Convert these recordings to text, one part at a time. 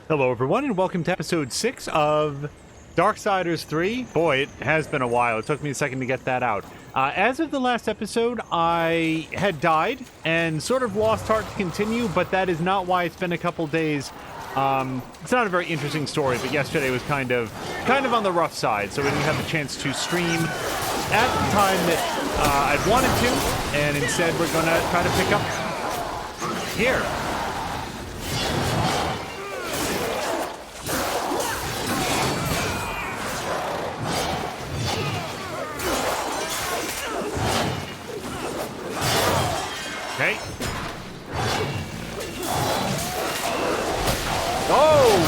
Hello everyone and welcome to episode 6 of Darksiders 3. Boy, it has been a while. It took me a second to get that out. As of the last episode, I had died and sort of lost heart to continue, but that is not why it's been a couple days. It's not a very interesting story, but yesterday was kind of on the rough side, so we didn't have the chance to stream at the time that I'd wanted to, and instead we're going to try to pick up here. Okay.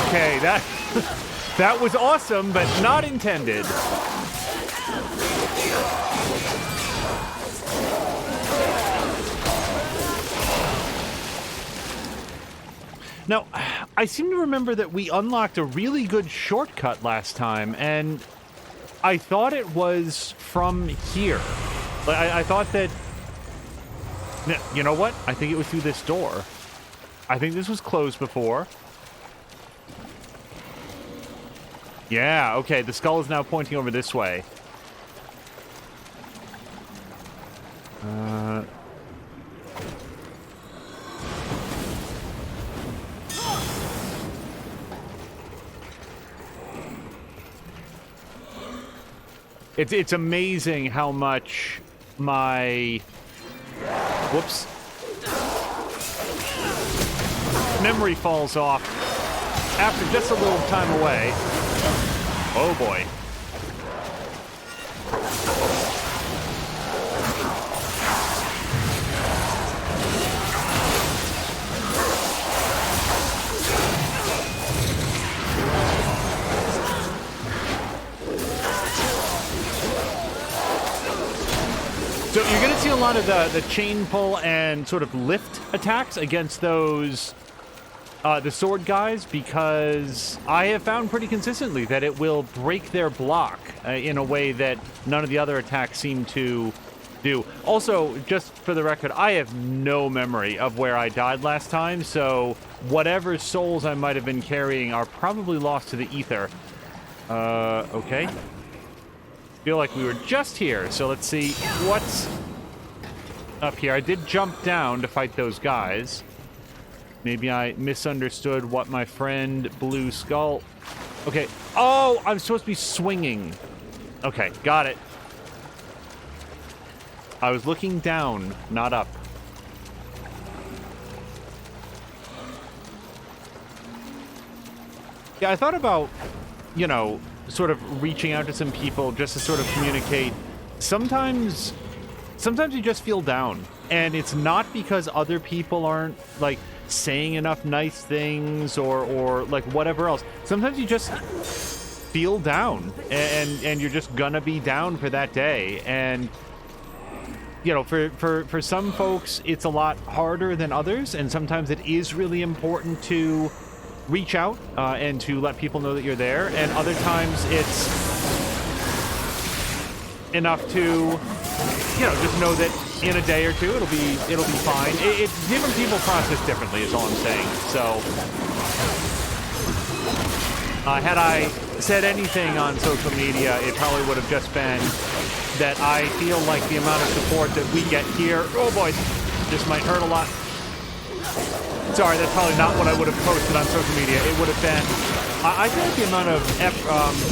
Okay, that was awesome, but not intended. Now, I seem to remember that we unlocked a really good shortcut last time, and I thought it was from here. I thought that... You know what? I think it was through this door. I think this was closed before. Yeah, okay, the skull is now pointing over this way. It's amazing how much my... Whoops. Memory falls off after just a little time away. Oh boy. So you're going to see a lot of the chain pull and sort of lift attacks against those the sword guys, because I have found pretty consistently that it will break their block in a way that none of the other attacks seem to do. Also, just for the record, I have no memory of where I died last time, so whatever souls I might have been carrying are probably lost to the ether. Okay. Feel like we were just here, so let's see what's up here. I did jump down to fight those guys. Maybe I misunderstood what my friend Blue Skull... Okay. Oh, I'm supposed to be swinging. Okay, got it. I was looking down, not up. Yeah, I thought about, you know, sort of reaching out to some people just to sort of communicate. Sometimes you just feel down, and it's not because other people aren't like saying enough nice things or like whatever else. Sometimes you just feel down, and you're just gonna be down for that day. And you know, for some folks it's a lot harder than others, and sometimes it is really important to reach out and to let people know that you're there, and other times it's enough to, you know, just know that in a day or two it'll be fine. Different people process differently is all I'm saying. So had I said anything on social media, it probably would have just been that I feel like the amount of support that we get here, oh boy, this might hurt a lot. Sorry, that's probably not what I would have posted on social media. It would have been... I feel like the amount of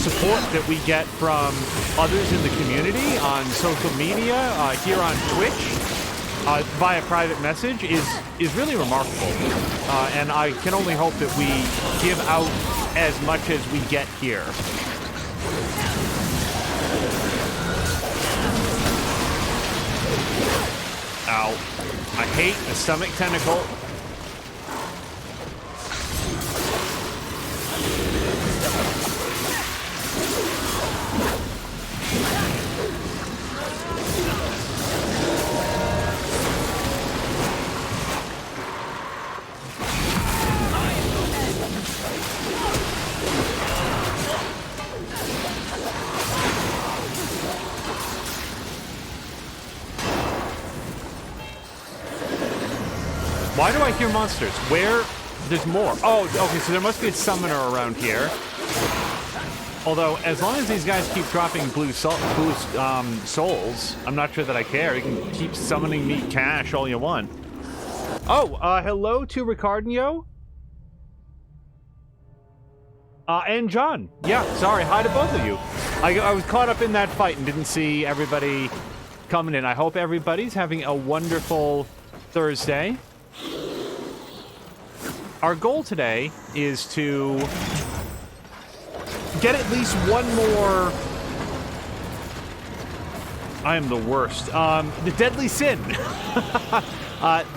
support that we get from others in the community on social media, here on Twitch, via private message, is really remarkable. And I can only hope that we give out as much as we get here. Ow. I hate the stomach tentacle. Why do I hear monsters? Where there's more. Oh, okay, so there must be a summoner around here. Although, as long as these guys keep dropping blue souls, I'm not sure that I care. You can keep summoning me cash all you want. Oh, hello to Ricardinho. And John. Yeah, sorry. Hi to both of you. I was caught up in that fight and didn't see everybody coming in. I hope everybody's having a wonderful Thursday. Our goal today is to get at least one more... I am the worst. The Deadly Sin.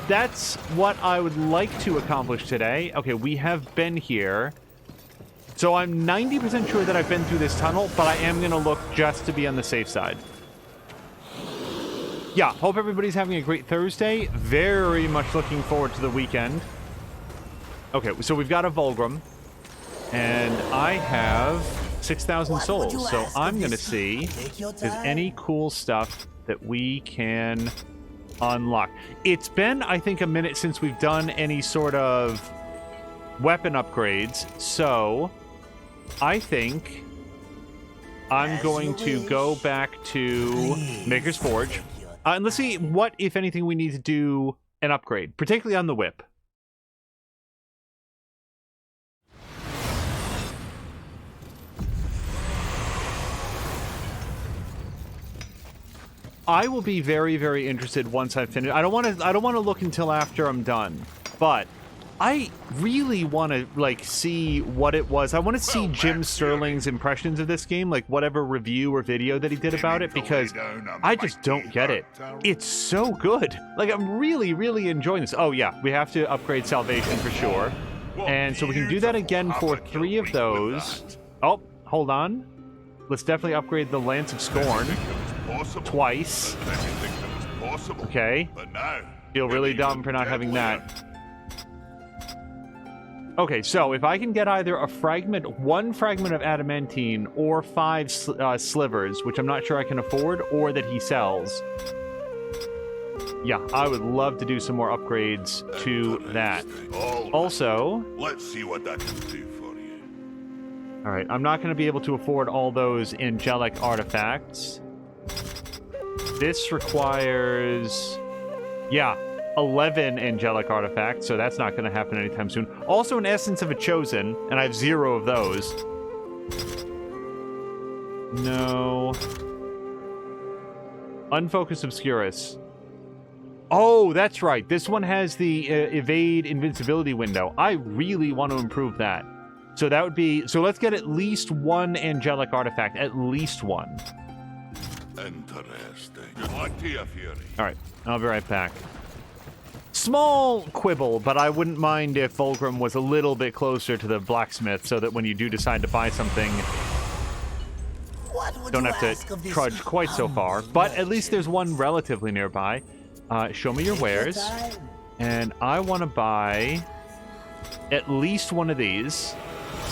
That's what I would like to accomplish today. Okay, we have been here. So I'm 90% sure that I've been through this tunnel, but I am going to look just to be on the safe side. Yeah, hope everybody's having a great Thursday. Very much looking forward to the weekend. Okay, so we've got a Vulgrim. And I have 6,000 souls, so I'm going to see if there's any cool stuff that we can unlock. It's been, I think, a minute since we've done any sort of weapon upgrades, so I think I'm going to go back to Maker's Forge. And let's see what, if anything, we need to do an upgrade, particularly on the whip. I will be very, very interested once I've finished. I don't want to look until after I'm done, but I really want to like see what it was. I want to see Jim Sterling's impressions of this game, like whatever review or video that he did about it, because I just don't get it. It's so good. Like, I'm really, really enjoying this. Oh yeah, we have to upgrade Salvation for sure. And so we can do that again for 3 of those. Oh, hold on. Let's definitely upgrade the Lance of Scorn. Twice. Okay. Feel really dumb for not having that. Okay, so if I can get either one fragment of adamantine or 5 slivers, which I'm not sure I can afford, or that he sells. Yeah, I would love to do some more upgrades to that. Also, let's see what that can do for you. All right, I'm not going to be able to afford all those angelic artifacts. This requires, yeah, 11 angelic artifacts, so that's not going to happen anytime soon. Also an Essence of a Chosen, and I have 0 of those. No. Unfocused Obscurus. Oh, that's right. This one has the evade invincibility window. I really want to improve that. So that would be, so let's get at least 1 angelic artifact, at least 1. Interesting. On to you, Fury. All right, I'll be right back. Small quibble, but I wouldn't mind if Vulgrim was a little bit closer to the blacksmith, so that when you do decide to buy something, don't have to trudge quite so far. But at least there's one relatively nearby. Show me your wares, and I want to buy at least 1 of these.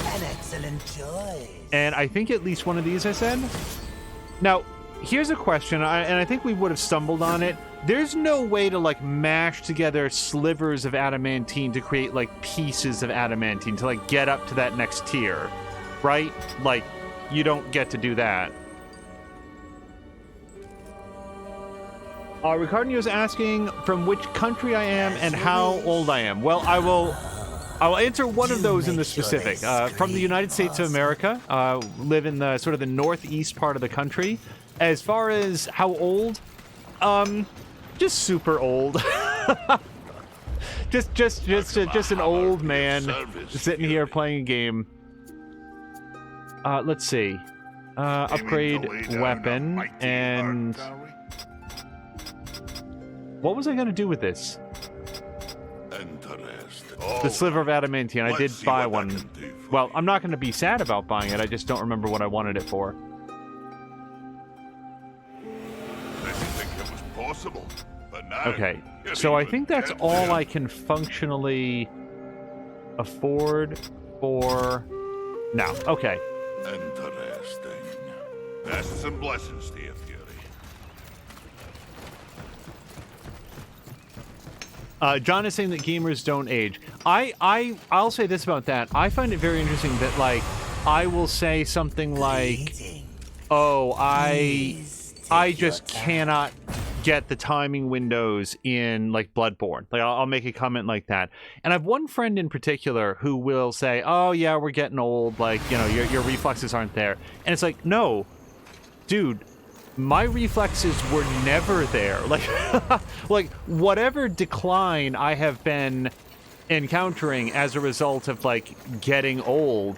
An excellent choice. And I think at least 1 of these, I said. Now, here's a question, and I think we would have stumbled on it. There's no way to, like, mash together slivers of adamantine to create, like, pieces of adamantine to, like, get up to that next tier, right? Like, you don't get to do that. Ricardinho's asking from which country I am and how old I am. Well, I will answer one of those in the specific. From the United States of America, live in the sort of the northeast part of the country. As far as how old, just super old. just an old man sitting here playing a game. Let's see. Upgrade weapon and what was I gonna do with this? The sliver of adamantine. I did buy one. Well, I'm not going to be sad about buying it. I just don't remember what I wanted it for. Okay, so I think that's all I can functionally afford for now. Okay. Interesting. Bests and blessings to you, Fury. John is saying that gamers don't age. I'll say this about that. I find it very interesting that, like, I will say something like, oh, I just cannot get the timing windows in, like, Bloodborne. Like, I'll make a comment like that. And I have one friend in particular who will say, oh, yeah, we're getting old. Like, you know, your reflexes aren't there. And it's like, no, dude, my reflexes were never there. Like, like, whatever decline I have been encountering as a result of, like, getting old,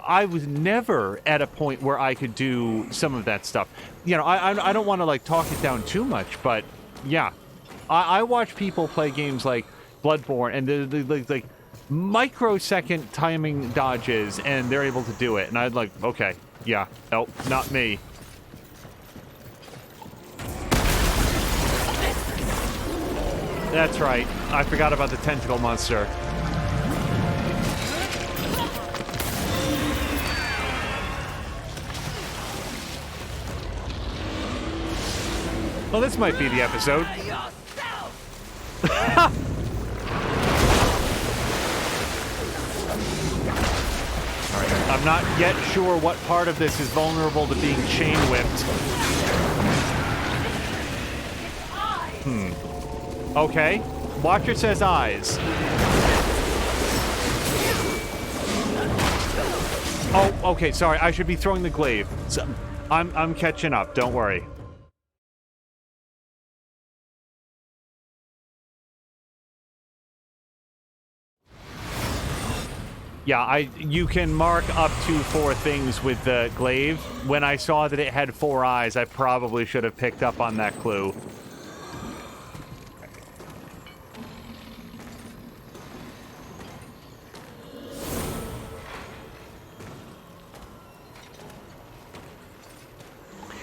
I was never at a point where I could do some of that stuff. You know, I don't want to, like, talk it down too much, but yeah. I watch people play games like Bloodborne, and they're like microsecond timing dodges, and they're able to do it. And I'd like, okay, yeah, nope, not me. That's right. I forgot about the tentacle monster. Well, this might be the episode. Alright, I'm not yet sure what part of this is vulnerable to being chain whipped. Okay. Watcher says eyes. Oh, okay, sorry. I should be throwing the glaive. So, I'm catching up. Don't worry. Yeah, you can mark up to 4 things with the glaive. When I saw that it had 4 eyes, I probably should have picked up on that clue.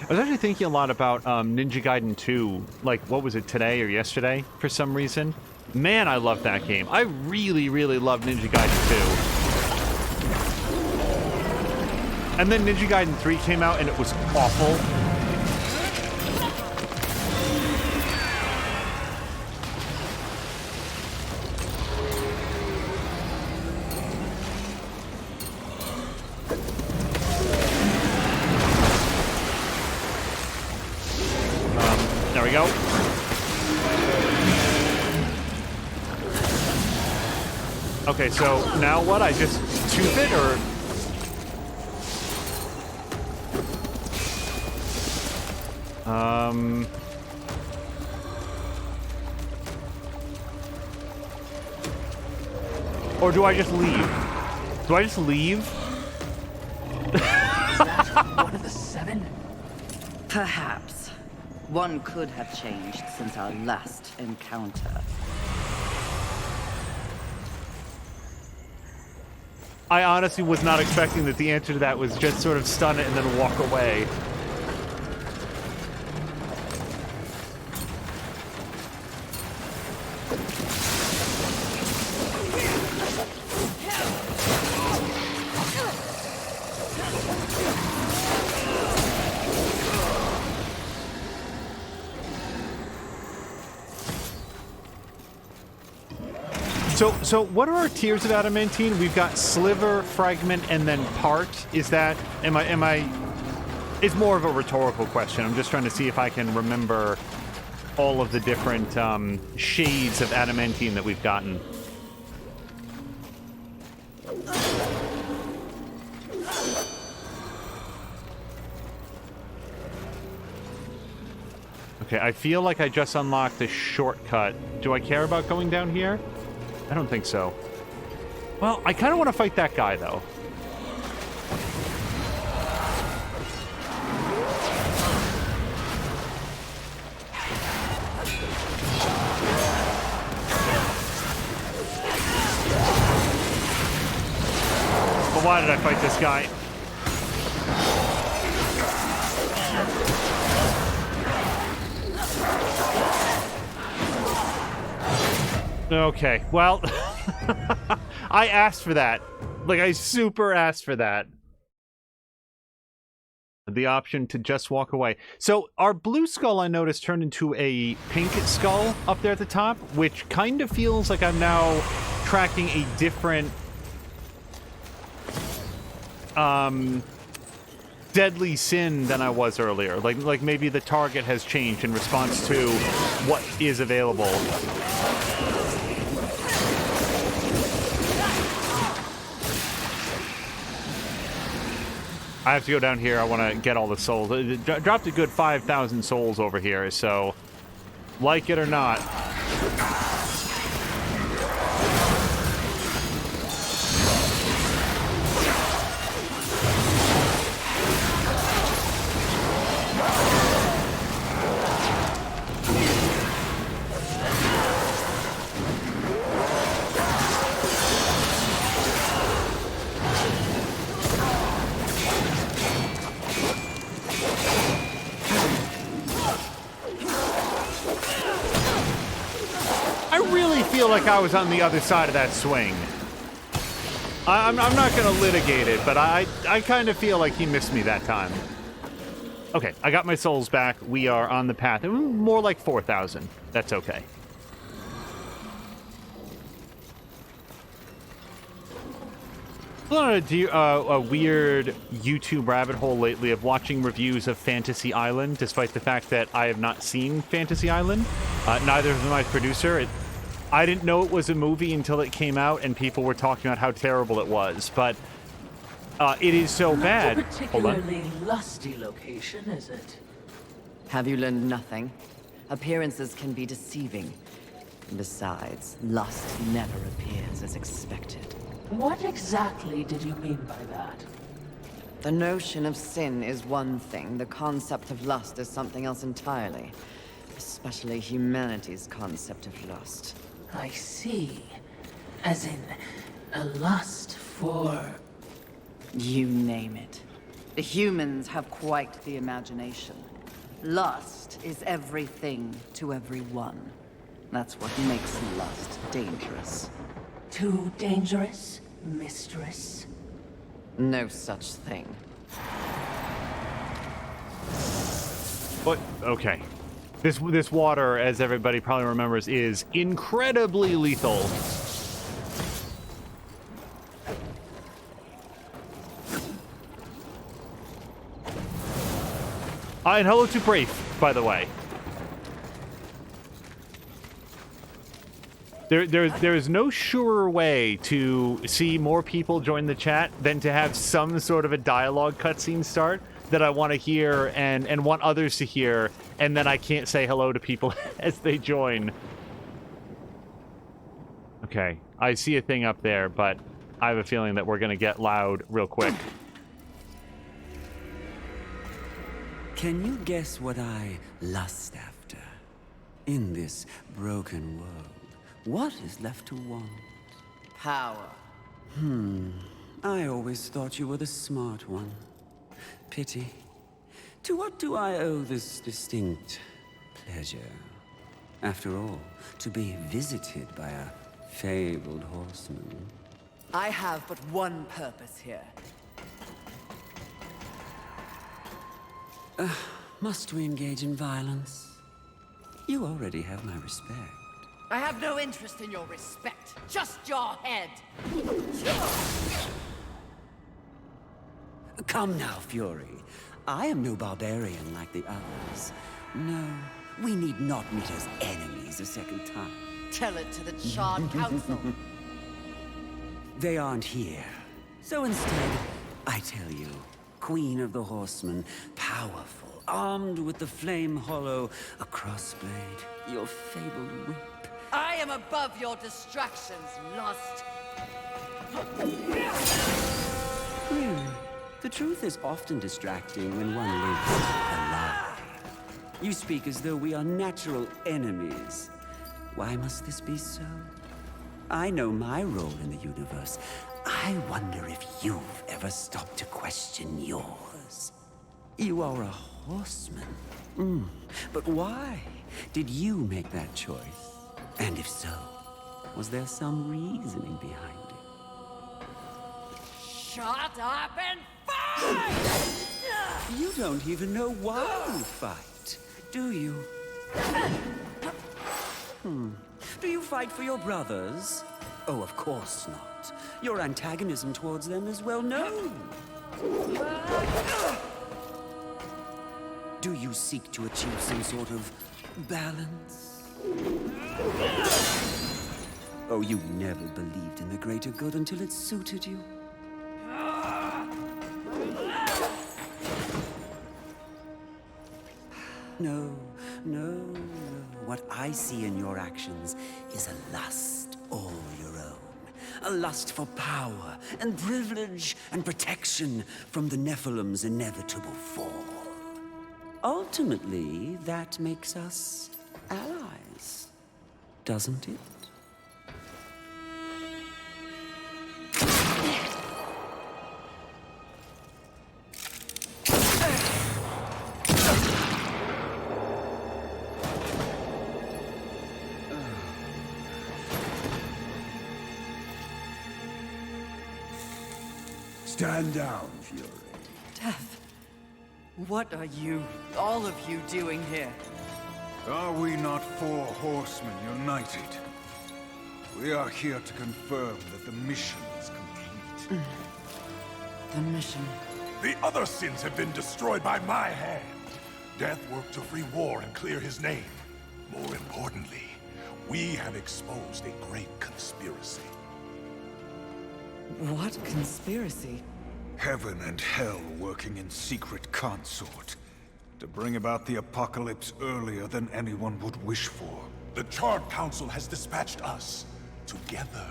I was actually thinking a lot about Ninja Gaiden 2, like, what was it, today or yesterday, for some reason? Man, I love that game. I really, really love Ninja Gaiden 2. And then Ninja Gaiden 3 came out, and it was awful. There we go. Okay, so now what? I just tube it, or... Or do I just leave? Do I just leave? Is that one of the 7? Perhaps. One could have changed since our last encounter. I honestly was not expecting that the answer to that was just sort of stun it and then walk away. So what are our tiers of adamantine? We've got sliver, fragment, and then part. Is that, am I, it's more of a rhetorical question. I'm just trying to see if I can remember all of the different shades of adamantine that we've gotten. Okay, I feel like I just unlocked a shortcut. Do I care about going down here? I don't think so. Well, I kind of want to fight that guy, though. But why did I fight this guy? Okay, well, I asked for that. Like, I super asked for that. the option to just walk away. So our blue skull, I noticed, turned into a pink skull up there at the top, which kind of feels like I'm now tracking a different deadly sin than I was earlier. Like maybe the target has changed in response to what is available. I have to go down here. I want to get all the souls. It dropped a good 5,000 souls over here, so like it or not. Like I was on the other side of that swing. I'm not going to litigate it, but I kind of feel like he missed me that time. Okay, I got my souls back. We are on the path. More like 4,000. That's okay. A weird YouTube rabbit hole lately of watching reviews of Fantasy Island, despite the fact that I have not seen Fantasy Island. Neither of them my producer. I didn't know it was a movie until it came out and people were talking about how terrible it was, but it is so bad. Not a particularly lusty location, is it? Have you learned nothing? Appearances can be deceiving. Besides, lust never appears as expected. What exactly did you mean by that? The notion of sin is one thing. The concept of lust is something else entirely. Especially humanity's concept of lust. I see. As in, a lust for... You name it. The humans have quite the imagination. Lust is everything to everyone. That's what makes lust dangerous. Too dangerous, mistress? No such thing. But, okay. This water, as everybody probably remembers, is incredibly lethal. And hello to Brave, by the way. There is no surer way to see more people join the chat than to have some sort of a dialogue cutscene start that I want to hear and want others to hear, and then I can't say hello to people as they join. Okay, I see a thing up there, but I have a feeling that we're going to get loud real quick. Can you guess what I lust after? In this broken world, what is left to want? Power. I always thought you were the smart one. Pity. To what do I owe this distinct pleasure? After all, to be visited by a fabled horseman. I have but one purpose here. Must we engage in violence? You already have my respect. I have no interest in your respect, just your head. Come now, Fury. I am no barbarian like the others. No, we need not meet as enemies a second time. Tell it to the Charred Council. They aren't here. So instead, I tell you, Queen of the Horsemen, powerful, armed with the flame hollow, a crossblade, your fabled whip. I am above your distractions, lust. Really? The truth is often distracting when one lives a lie. You speak as though we are natural enemies. Why must this be so? I know my role in the universe. I wonder if you've ever stopped to question yours. You are a horseman. But why did you make that choice? And if so, was there some reasoning behind it? Shut up and fight! You don't even know why you fight, do you? Do you fight for your brothers? Oh, of course not. Your antagonism towards them is well known. Do you seek to achieve some sort of balance? Oh, you never believed in the greater good until it suited you. No, no, no. What I see in your actions is a lust all your own. A lust for power and privilege and protection from the Nephilim's inevitable fall. Ultimately, that makes us allies, doesn't it? Stand down, Fury. Death. What are you, all of you, doing here? Are we not four horsemen united? We are here to confirm that the mission is complete. The mission. The other sins have been destroyed by my hand. Death worked to free war and clear his name. More importantly, we have exposed a great conspiracy. What conspiracy? Heaven and hell working in secret consort to bring about the apocalypse earlier than anyone would wish for. The Charred Council has dispatched us together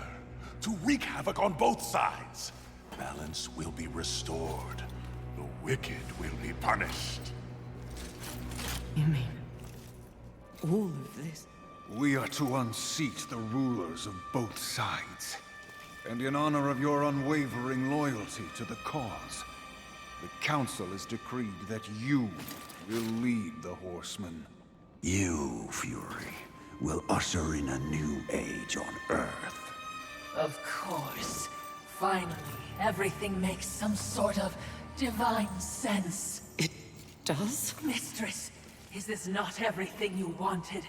to wreak havoc on both sides. Balance will be restored. The wicked will be punished. You mean all of this? We are to unseat the rulers of both sides. And in honor of your unwavering loyalty to the cause, the Council has decreed that you will lead the Horsemen. You, Fury, will usher in a new age on Earth. Of course. Finally, everything makes some sort of divine sense. It does? Mistress, is this not everything you wanted?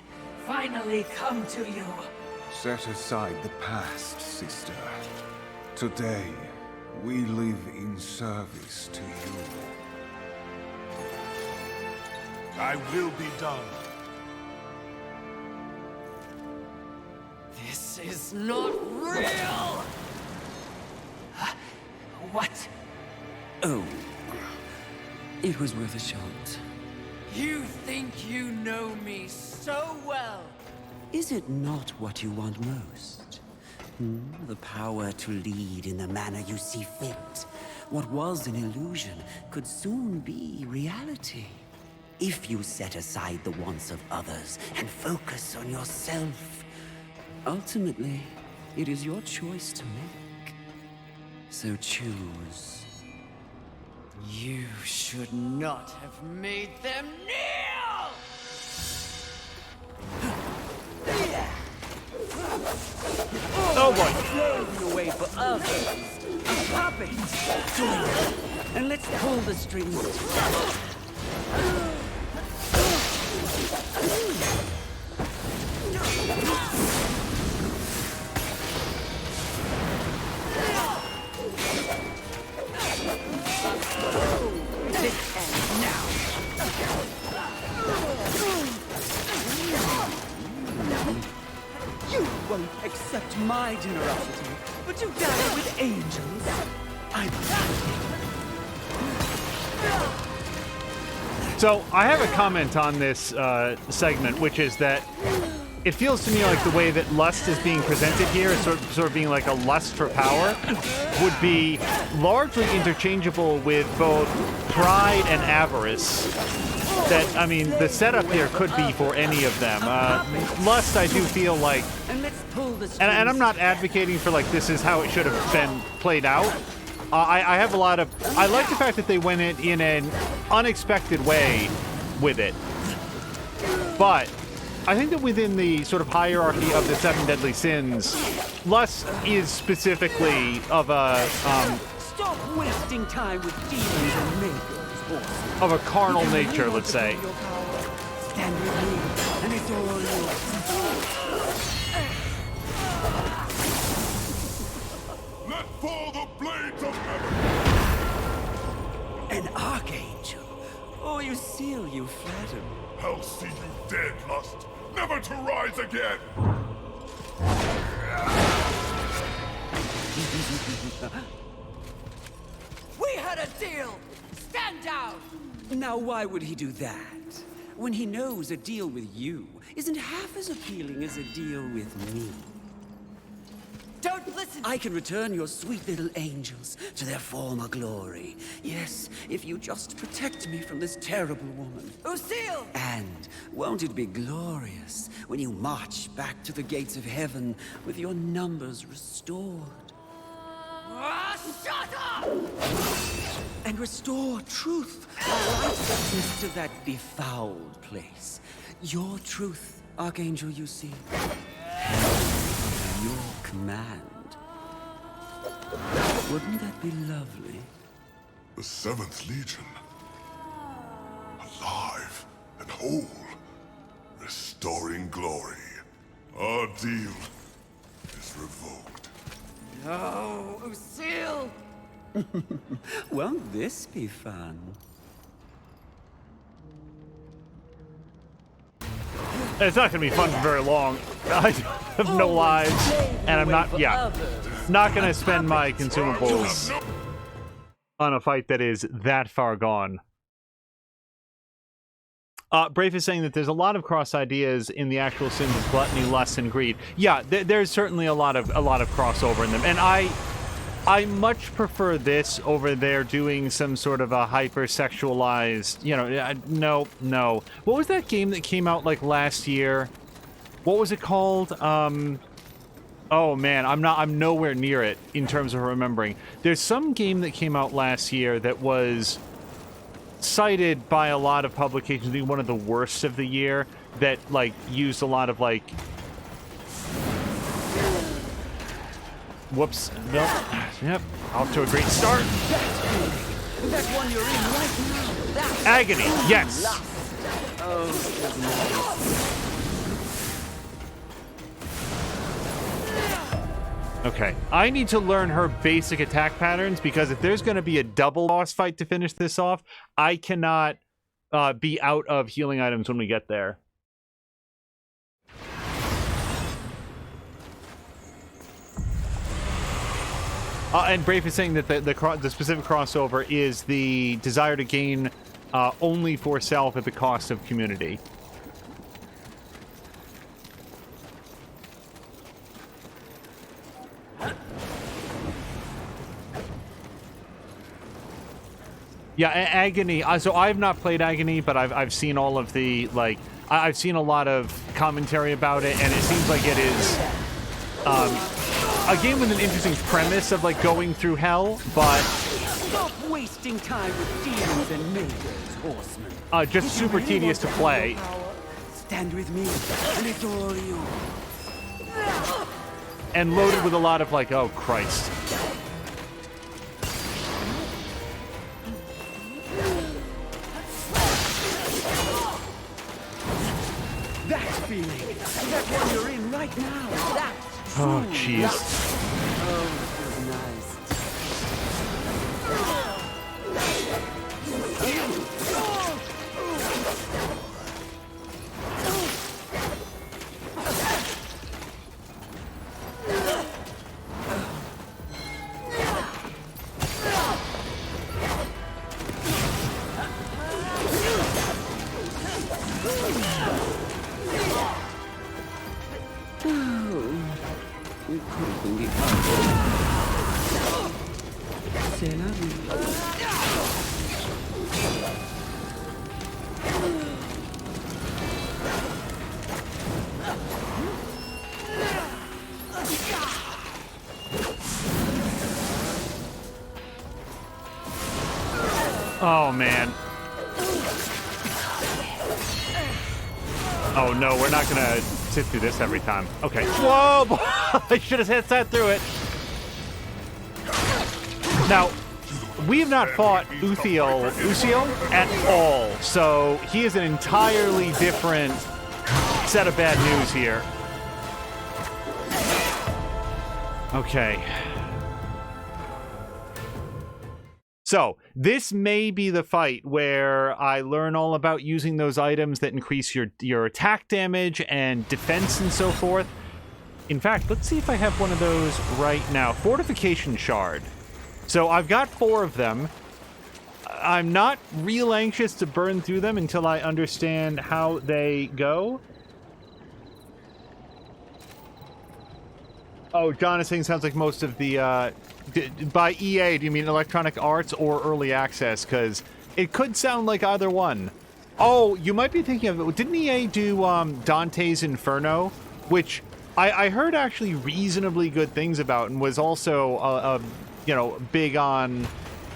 Finally come to you. Set aside the past, sister. Today, we live in service to you. I will be done. This is not real! What? Oh, it was worth a shot. You think you know me so well! Is it not what you want most? The power to lead in the manner you see fit. What was an illusion could soon be reality. If you set aside the wants of others and focus on yourself. Ultimately, it is your choice to make. So choose. You should not have made them kneel! Oh boy. Pave the way for others. Puppets. And let's pull the strings together. This ends now. You won't accept my generosity, but you dine with angels. So I have a comment on this segment, which is that it feels to me like the way that lust is being presented here, is sort of being like a lust for power, would be largely interchangeable with both pride and avarice. That, I mean, the setup here could be for any of them. Lust, I do feel like, And let's pull the strings. and I'm not advocating for like this is how it should have been played out. I have a lot of, I like the fact that they went in an unexpected way with it. But I think that within the sort of hierarchy of the seven deadly sins, lust is specifically of a, Stop wasting time with demons and makers. horseman. of a carnal nature, let's say. Your power. Stand with me, and it's all yours. Let fall the blades of heaven! An archangel. Oh, you seal, you flatter. I'll see you dead, Lust, never to rise again! We had a deal! Stand down! Now, why would he do that? When he knows a deal with you isn't half as appealing as a deal with me. Don't listen! I can return your sweet little angels to their former glory. Yes, if you just protect me from this terrible woman. Lucille! And won't it be glorious when you march back to the gates of heaven with your numbers restored? Shut up! And restore truth and righteousness to that befouled place. Your truth, Archangel, you see. Your command. Wouldn't that be lovely? The 7th Legion. Alive and whole. Restoring glory. Our deal is revoked. No, Lucille! Won't this be fun? It's not going to be fun for very long. I have no lives, and I'm not, not going to spend my consumables on a fight that is that far gone. Brave is saying that there's a lot of cross ideas in the actual sins of gluttony, lust, and greed. Yeah, there's certainly a lot of crossover in them, and I much prefer this over there doing some sort of a hyper-sexualized, you know, no. What was that game that came out like last year? What was it called? Oh man, I'm nowhere near it in terms of remembering. There's some game that came out last year that was cited by a lot of publications being one of the worst of the year, that like used a lot of like whoops. Nope. Yep. Off to a great start. That one you're in right now. That's Agony. Yes. Okay. I need to learn her basic attack patterns, because if there's going to be a double boss fight to finish this off, I cannot be out of healing items when we get there. And Brave is saying that the specific crossover is the desire to gain only for self at the cost of community. Yeah, Agony. So I've not played Agony, but I've seen all of the I've seen a lot of commentary about it, and it seems like it is a game with an interesting premise of like going through hell, but stop wasting time with demons and mages, horsemen. Just super tedious to play. Stand with me, and it's all you. And loaded with a lot of like, oh Christ. That feeling, that one you're in right now. That's Oh jeez. Oh, it was nice. It could have been the C'est la vie. Oh man. Oh no, we're not gonna sit through this every time. Okay. Whoa! I should have sat through it. Now, we have not fought Uziel at all, so he is an entirely different set of bad news here. Okay. So, this may be the fight where I learn all about using those items that increase your attack damage and defense and so forth. In fact, let's see if I have one of those right now. Fortification Shard. So, I've got 4 of them. I'm not real anxious to burn through them until I understand how they go. Oh, John is saying sounds like most of the, by EA, do you mean Electronic Arts or Early Access? Because it could sound like either one. Oh, you might be thinking of it. Didn't EA do Dante's Inferno? Which I heard actually reasonably good things about and was also, you know, big on,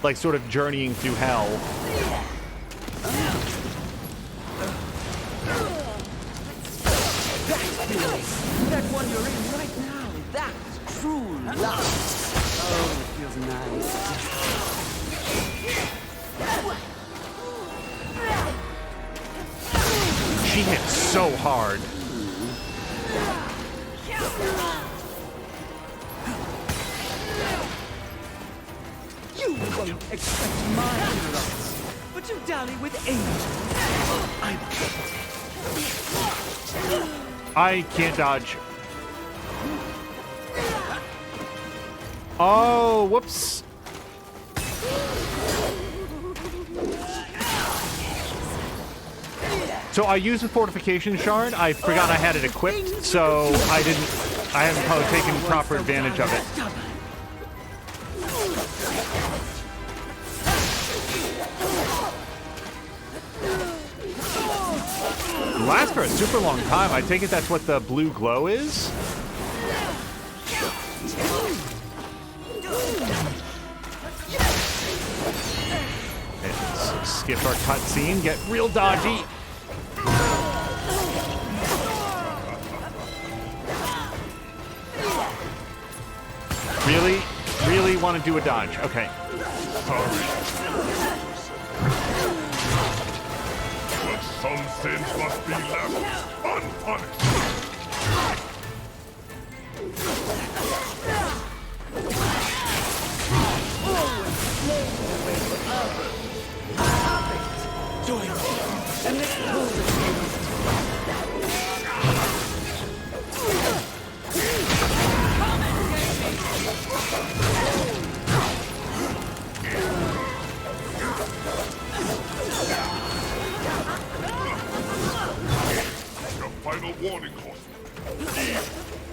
like, sort of journeying through hell. That one you're in right now. That's true love. Oh, it feels nice. She hits so hard. You won't expect my interrupts, but you dally with angels. I can't dodge. Oh, whoops. So I used the fortification shard. I forgot I had it equipped, so I haven't probably taken proper advantage of it. It lasts for a super long time. I take it that's what the blue glow is? Okay, let's skip our cutscene, get real dodgy. Really want to do a dodge. Okay. But some sins must be left unpunished. Join me, and let's pull this Final warning course.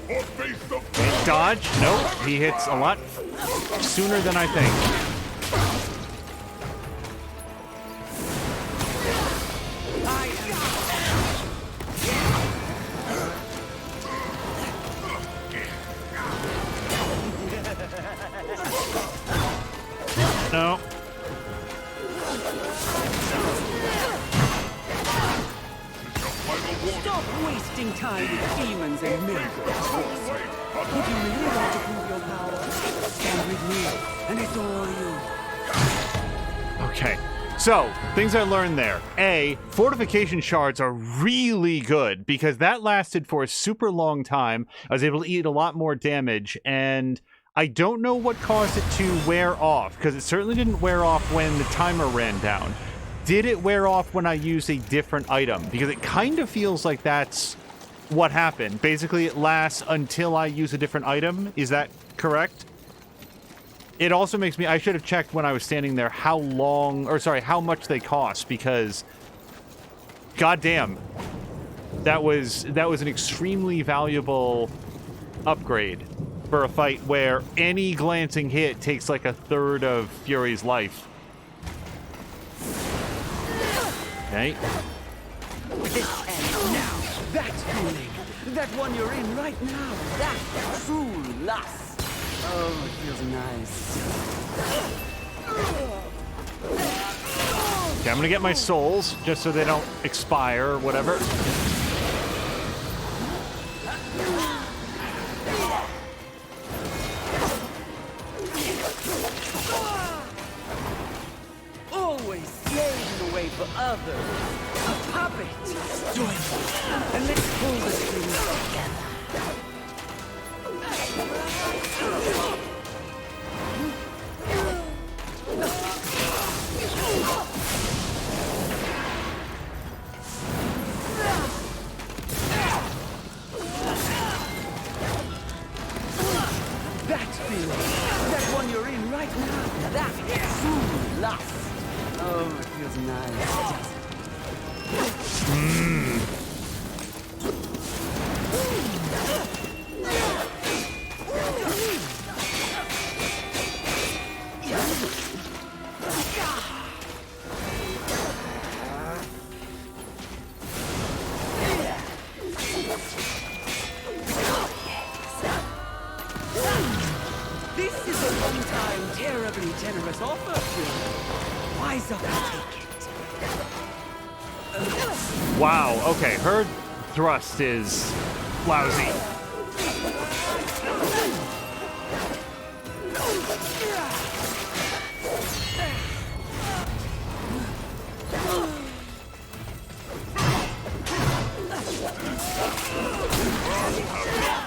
Or face the Dodge? Nope. He hits a lot sooner than I think. No. Stop wasting time with demons and miracles. If you really want to prove your power, stand with me and adore you. Okay. So, things I learned there. A, fortification shards are really good because that lasted for a super long time. I was able to eat a lot more damage, and I don't know what caused it to wear off, because it certainly didn't wear off when the timer ran down. Did it wear off when I used a different item? Because it kind of feels like that's what happened. Basically, it lasts until I use a different item. Is that correct? It also makes me... I should have checked when I was standing there how much they cost, because... goddamn. That was an extremely valuable upgrade for a fight where any glancing hit takes like a third of Fury's life. Okay. This ends now. That's feeling. That one you're in right now. That's true lust. Oh, it feels nice. Okay, I'm gonna get my souls, just so they don't expire or whatever. others. A puppet. Join me, and let's pull the strings together. That feeling, that one you're in right now, that true lust. Oh, it feels nice, doesn't it? This is a one-time, terribly generous offer, Fury. Wise up and take it. Wow, okay, her thrust is lousy.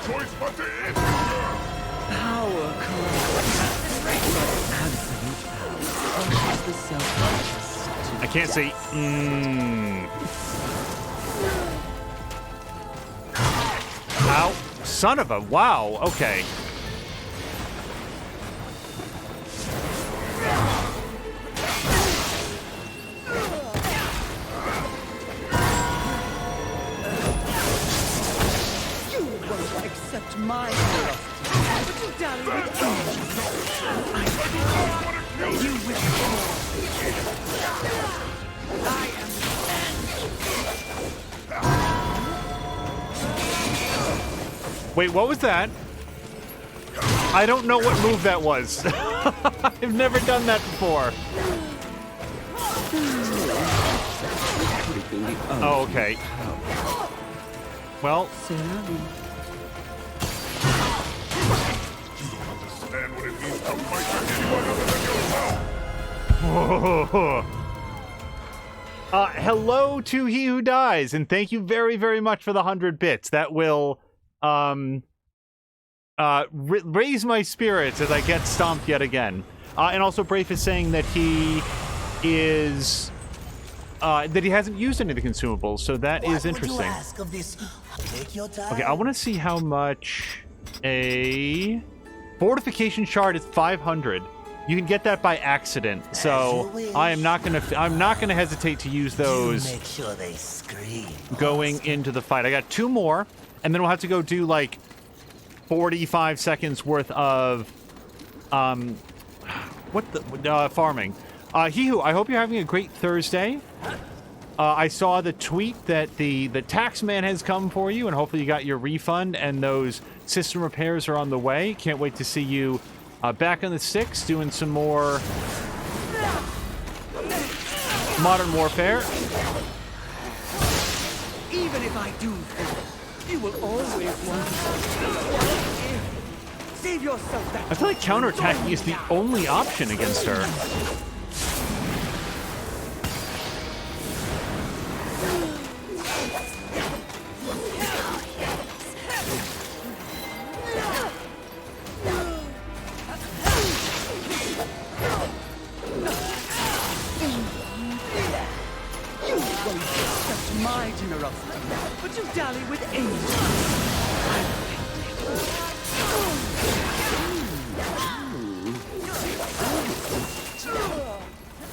Choice but to end. Power corrupts. Absolute power crushes the self-righteous. I can't see. Ow. Son of a... Wow, okay. You won't accept my love. But you dally with you will fall. I am Wait, what was that? I don't know what move that was. I've never done that before. Oh, okay. Well, You don't understand what it means to fight for anyone other than yourself. hello to he who dies, and thank you very, very much for the 100 bits. That will raise my spirits as I get stomped yet again. And also, Brafe is saying that he is that he hasn't used any of the consumables, so that is interesting. Okay, I want to see how much a fortification shard is. 500. You can get that by accident, so I'm not gonna hesitate to use those. Make sure they scream. Going into the fight. I got 2 more, and then we'll have to go do like 45 seconds worth of farming. Hihu, I hope you're having a great Thursday. I saw the tweet that the tax man has come for you, and hopefully you got your refund, and those system repairs are on the way. Can't wait to see you back on the 6 doing some more Modern Warfare. even if I do fall, you will always want to save yourself that. I feel like counterattacking is the only option against her. My generosity, but you dally with angels.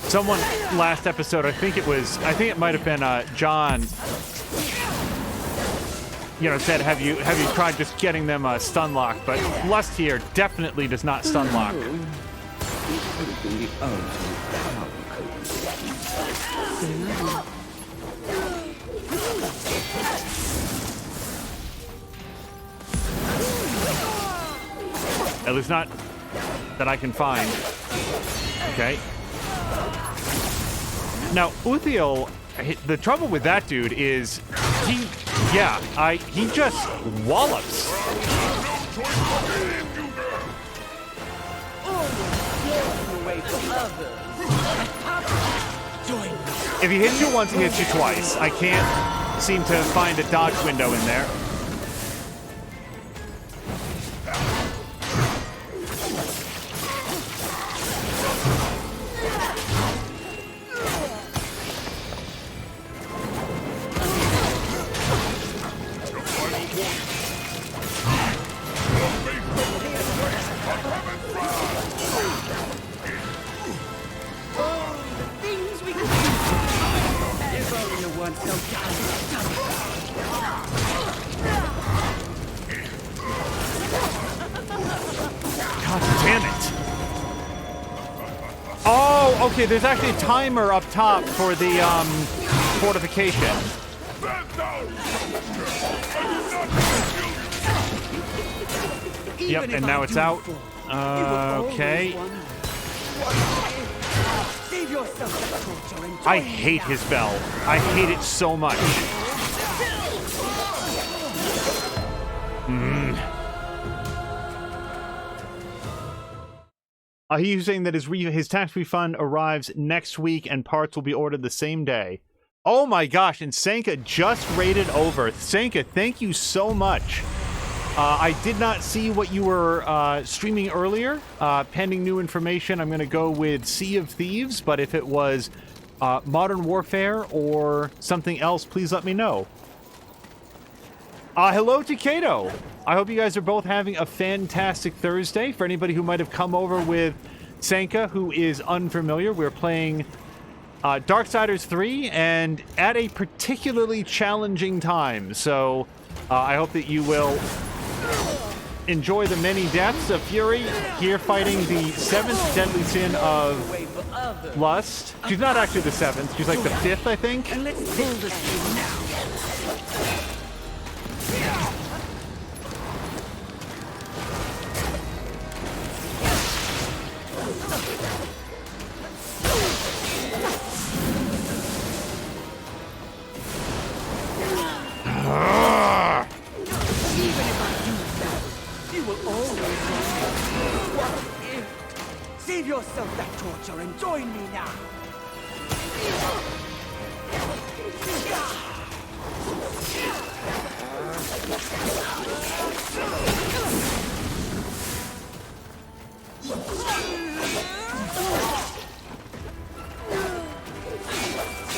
Someone last episode, I think it might have been John. You know, said, have you tried just getting them stun lock? But Lust here definitely does not stun lock. At least not that I can find. Okay. Now, Uthiel, the trouble with that dude is he just wallops. Away from others. Join me. If he hits you once, he hits you twice. I can't seem to find a dodge window in there. God damn it. Oh, okay, there's actually a timer up top for the fortification. Yep, and now it's out. Okay. I hate his bell. I hate it so much. He's saying that his tax refund arrives next week and parts will be ordered the same day. Oh my gosh, and Sanka just raided over. Sanka, thank you so much. I did not see what you were streaming earlier. Pending new information, I'm going to go with Sea of Thieves, but if it was Modern Warfare or something else, please let me know. Hello to Kato. I hope you guys are both having a fantastic Thursday. For anybody who might have come over with Sanka, who is unfamiliar, we're playing Darksiders 3, and at a particularly challenging time. So I hope that you will enjoy the many deaths of Fury here fighting the 7th deadly sin of lust. She's not actually the 7th, she's like the 5th, I think. And let's pull this thing now. Even if I do that, you will always wonder, what if? Save yourself that torture and join me now.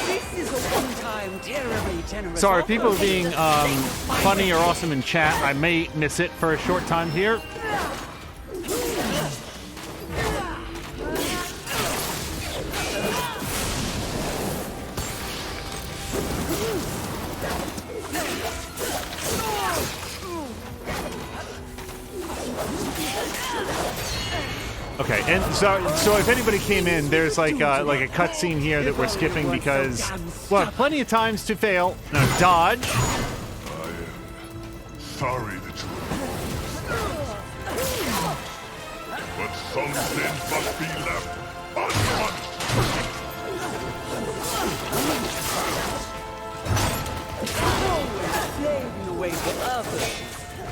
This is a one-time, terribly generous. Sorry, people being funny or awesome in chat. I may miss it for a short time here. Okay, and so if anybody came in, there's like a cutscene here that we're skipping because, well, plenty of times to fail. Now dodge. I am sorry that you were lost. But some sins must be left unpunished. Always slaving away for others.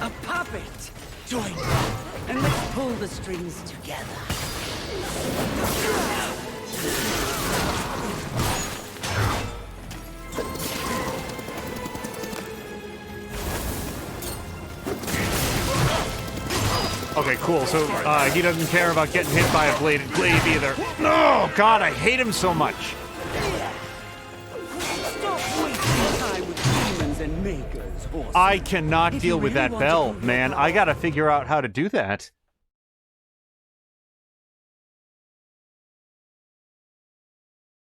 A puppet. Join me, and let's pull the strings together. Okay, cool. So he doesn't care about getting hit by a bladed glaive either. No, God, I hate him so much. Stop wasting time with demons and makers, horse. I cannot deal with that bell, man. I gotta figure out how to do that.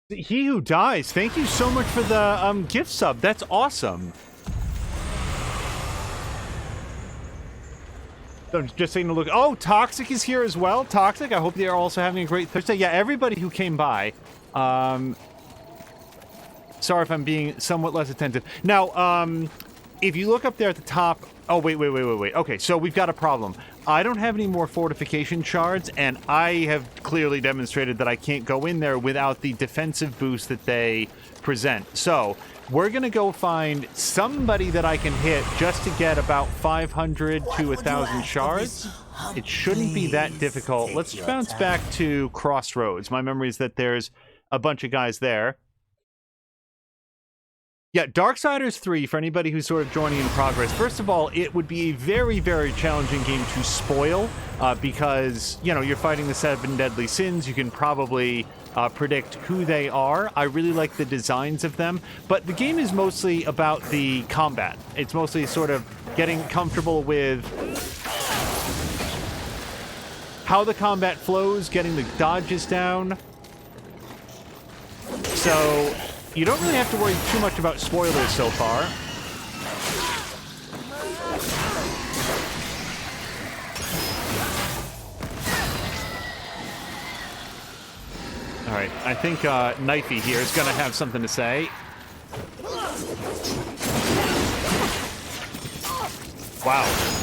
He Who Dies, thank you so much for the gift sub. That's awesome. So just saying to look. Oh, Toxic is here as well. Toxic, I hope they're also having a great Thursday. Yeah, everybody who came by. Sorry if I'm being somewhat less attentive. Now, if you look up there at the top... Oh, wait. Okay, so we've got a problem. I don't have any more fortification shards, and I have clearly demonstrated that I can't go in there without the defensive boost that they present. So, we're going to go find somebody that I can hit just to get about 500 to 1,000 shards. It shouldn't be that difficult. Let's bounce back to Crossroads. My memory is that there's a bunch of guys there. Yeah, Darksiders 3, for anybody who's sort of joining in progress, first of all, it would be a very, very challenging game to spoil because, you know, you're fighting the 7 deadly sins. You can probably predict who they are. I really like the designs of them, but the game is mostly about the combat. It's mostly sort of getting comfortable with how the combat flows, getting the dodges down. So you don't really have to worry too much about spoilers so far. All right, I think Knifey here is going to have something to say. Wow.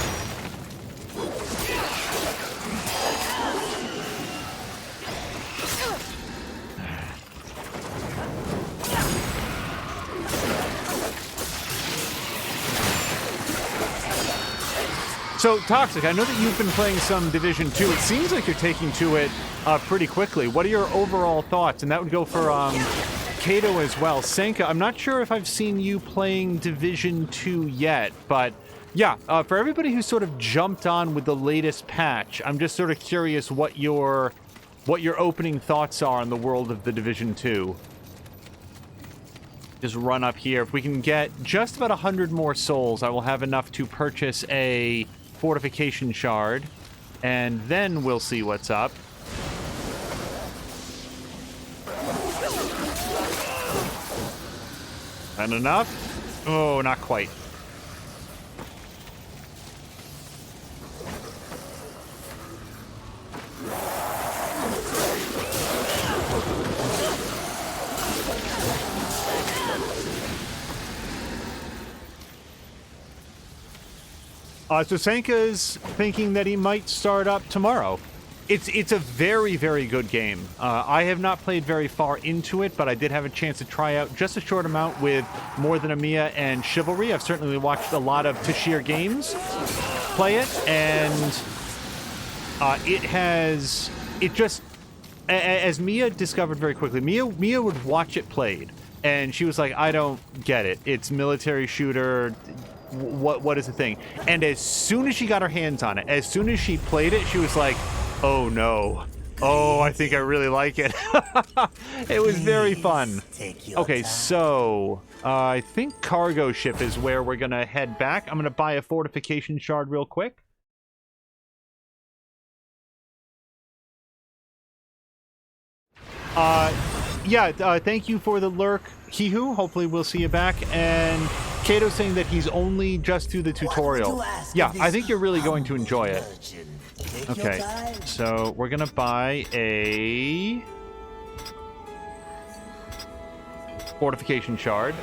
So, Toxic, I know that you've been playing some Division 2. It seems like you're taking to it pretty quickly. What are your overall thoughts? And that would go for Kato as well. Senka, I'm not sure if I've seen you playing Division 2 yet, but yeah, for everybody who sort of jumped on with the latest patch, I'm just sort of curious what your opening thoughts are on the world of the Division 2. Just run up here. If we can get just about 100 more souls, I will have enough to purchase a fortification shard, and then we'll see what's up. And enough? Oh, not quite. So Senka's thinking that he might start up tomorrow. It's a very, very good game. I have not played very far into it, but I did have a chance to try out just a short amount with More Than Amiya and Chivalry. I've certainly watched a lot of Tashir games play it, and it just, as Mia discovered very quickly, Mia would watch it played, and she was like, I don't get it. It's military shooter. What is the thing? And as soon as she got her hands on it, as soon as she played it, she was like, oh no. Oh, I think I really like it. It was very fun. Okay, so I think cargo ship is where we're gonna head back. I'm gonna buy a fortification shard real quick. Thank you for the lurk, Hihu. Hopefully we'll see you back. And Kato saying that he's only just through the tutorial. Yeah, I think you're really going to enjoy it. Okay, so we're gonna buy a fortification shard.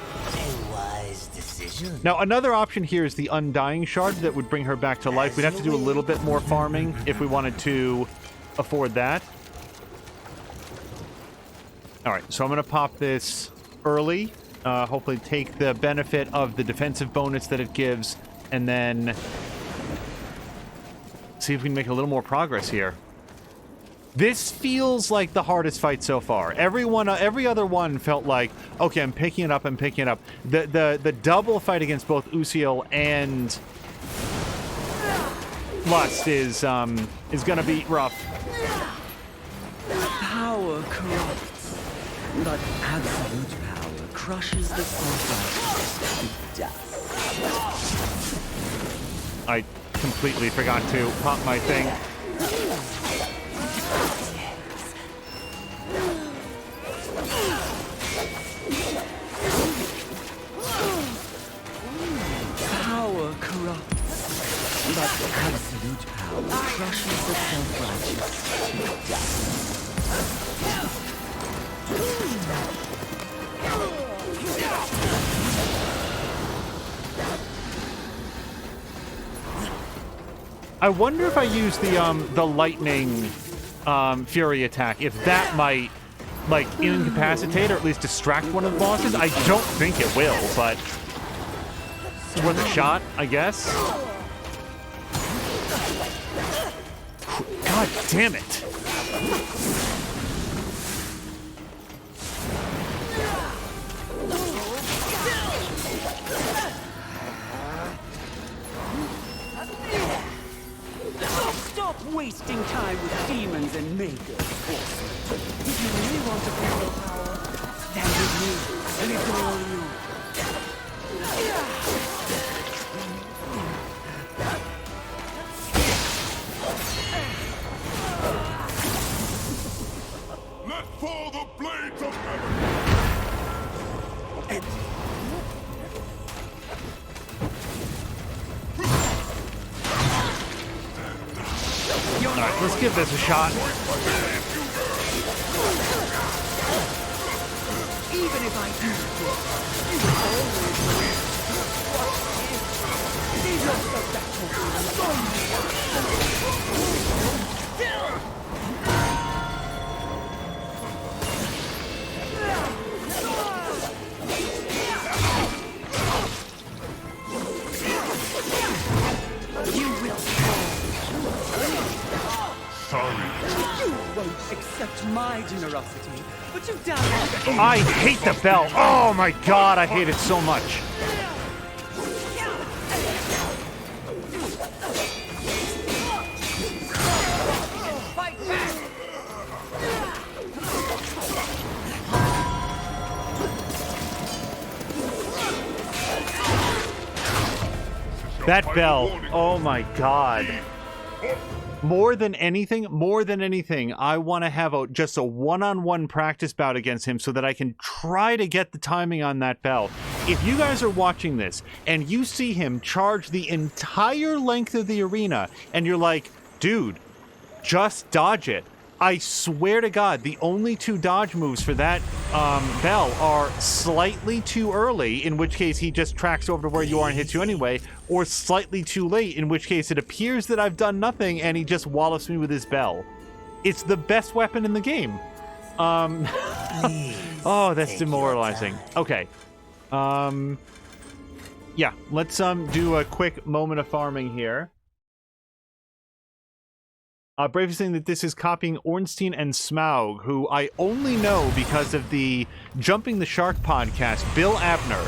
Now, another option here is the Undying Shard that would bring her back to life. We'd have to do a little bit more farming if we wanted to afford that. Alright, so I'm going to pop this early. Hopefully take the benefit of the defensive bonus that it gives, and then see if we can make a little more progress here. This feels like the hardest fight so far. Every other one felt like, okay, I'm picking it up, The double fight against both Usiel and Lust is gonna be rough. Power corrupts, but absolute power crushes the self-righteous to dust. I completely forgot to pop my thing. Power corrupts, but absolute power crushes the self-righteous to dust. I wonder if I use the lightning fury attack, if that might like incapacitate or at least distract one of the bosses. I don't think it will, but it's worth a shot, I guess. God damn it. bountiful willpower. Stand with me and adore you. Let fall the blades of heaven! Alright, let's give this a shot. Even if I do this, you will always win. Save yourself that You will fall. Sorry. You won't accept my generosity, but you damn I hate the bell. Oh my god, I hate it so much. fight back. That bell. Oh my god. More than anything, I want to have just a one-on-one practice bout against him so that I can try to get the timing on that bell. If you guys are watching this and you see him charge the entire length of the arena and you're like, dude, just dodge it. I swear to God, the only two dodge moves for that bell are slightly too early, in which case he just tracks over to where you are and hits you anyway, or slightly too late, in which case it appears that I've done nothing and he just wallops me with his bell. It's the best weapon in the game. Oh, that's demoralizing. Okay. Yeah, let's do a quick moment of farming here. Brave is saying that this is copying Ornstein and Smaug, who I only know because of the Jumping the Shark podcast. Bill Abner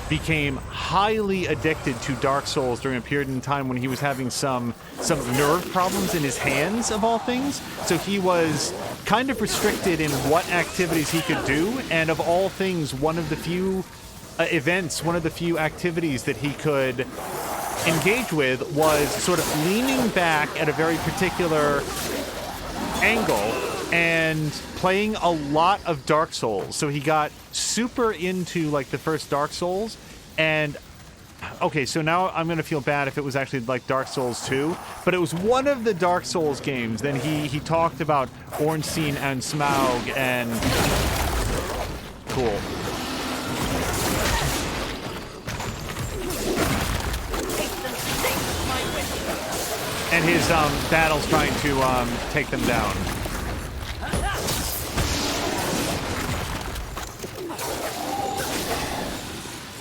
became highly addicted to Dark Souls during a period in time when he was having some nerve problems in his hands, of all things. So he was kind of restricted in what activities he could do, and of all things, one of the few one of the few activities that he could engage with was sort of leaning back at a very particular angle and playing a lot of Dark Souls. So he got super into like the first Dark Souls, and okay, so now I'm gonna feel bad if it was actually like Dark Souls 2, but it was one of the Dark Souls games. Then he talked about Ornstein and Smaug, and cool. And his battles trying to take them down.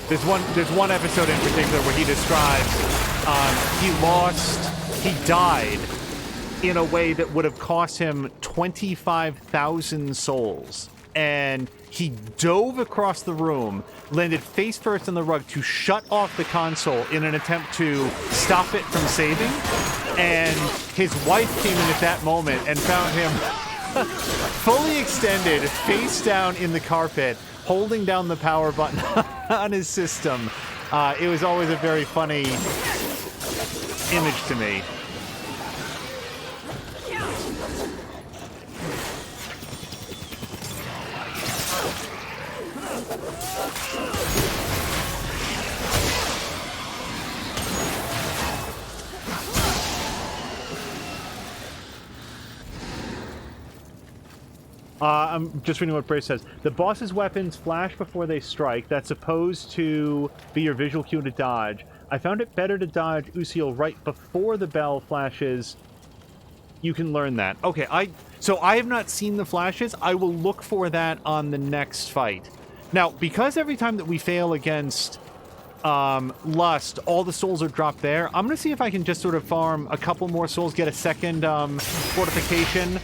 There's one episode in particular where he describes he died in a way that would have cost him 25,000 souls. And he dove across the room, landed face first on the rug to shut off the console in an attempt to stop it from saving. And his wife came in at that moment and found him fully extended, face down in the carpet, holding down the power button on his system. It was always a very funny image to me. I'm just reading what Brace says. The boss's weapons flash before they strike. That's supposed to be your visual cue to dodge. I found it better to dodge Usiel right before the bell flashes. You can learn that. Okay, so I have not seen the flashes. I will look for that on the next fight. Now, because every time that we fail against Lust, all the souls are dropped there, I'm going to see if I can just sort of farm a couple more souls, get a second fortification.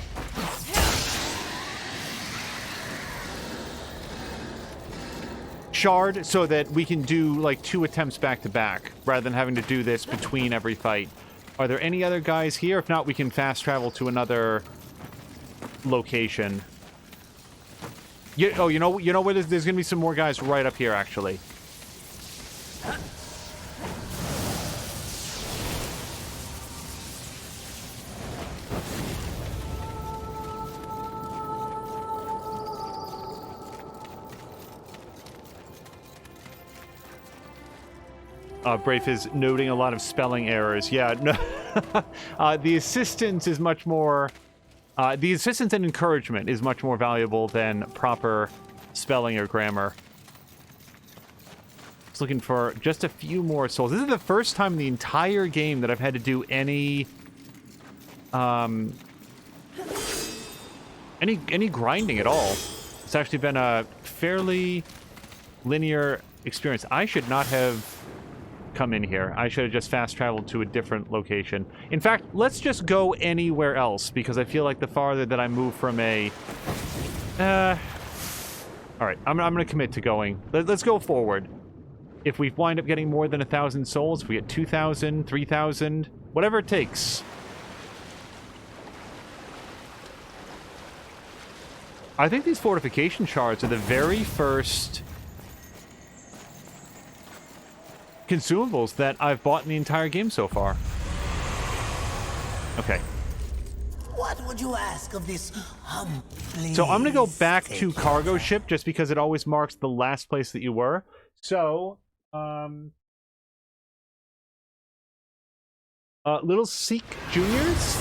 Shard, so that we can do like 2 attempts back to back rather than having to do this between every fight. Are there any other guys here? If not, we can fast travel to another location. Oh, you know where there's gonna be some more guys right up here, actually. Brafe is noting a lot of spelling errors. Yeah, no. The assistance is much more... the assistance and encouragement is much more valuable than proper spelling or grammar. Just looking for just a few more souls. This is the first time in the entire game that I've had to do any grinding at all. It's actually been a fairly linear experience. I should not have come in here. I should have just fast traveled to a different location. In fact, let's just go anywhere else, because I feel like the farther that I move from a... Alright, I'm going to commit to going. Let's go forward. If we wind up getting more than 1,000 souls, if we get 2,000, 3,000, whatever it takes. I think these fortification shards are the very first consumables that I've bought in the entire game so far. Okay. What would you ask of this So I'm gonna go back to cargo ship just because it always marks the last place that you were. So, Little Seek Juniors,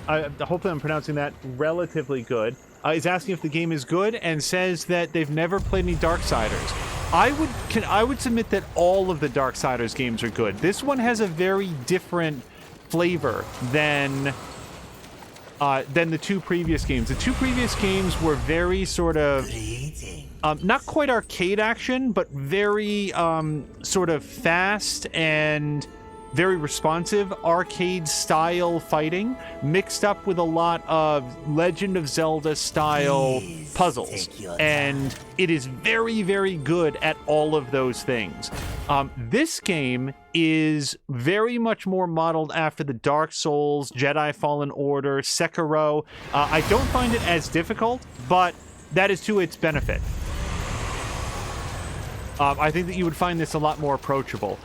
hopefully I'm pronouncing that relatively good, is asking if the game is good and says that they've never played any Darksiders. I would submit that all of the Darksiders games are good. This one has a very different flavor than the two previous games. The two previous games were very sort of not quite arcade action, but very sort of fast and very responsive arcade-style fighting, mixed up with a lot of Legend of Zelda-style puzzles. And it is very, very good at all of those things. This game is very much more modeled after the Dark Souls, Jedi Fallen Order, Sekiro. I don't find it as difficult, but that is to its benefit. I think that you would find this a lot more approachable.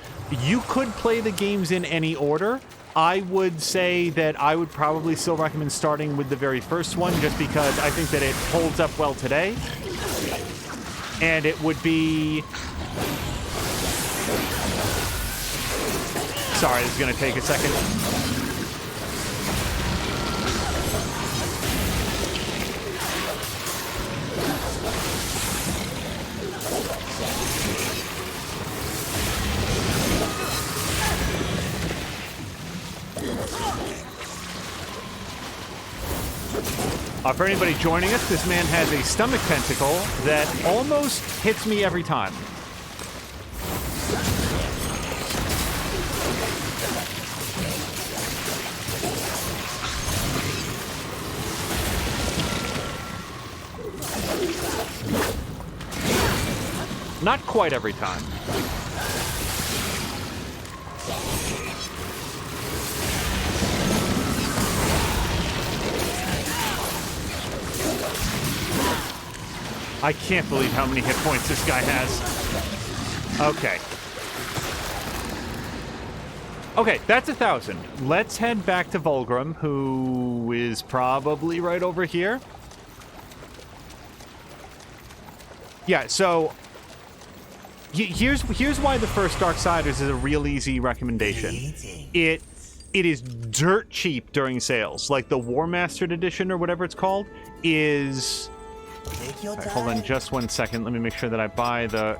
You could play the games in any order. I would say that I would probably still recommend starting with the very first one, just because I think that it holds up well today. And it would be... Sorry, this is going to take a second. For anybody joining us, this man has a stomach tentacle that almost hits me every time. Not quite every time. I can't believe how many hit points this guy has. Okay. Okay, that's 1,000. Let's head back to Vulgrim, who is probably right over here. Yeah, so... Here's why the first Darksiders is a real easy recommendation. It is dirt cheap during sales. Like the War Mastered Edition, or whatever it's called, is... Right, hold on just 1 second. Let me make sure that I buy the...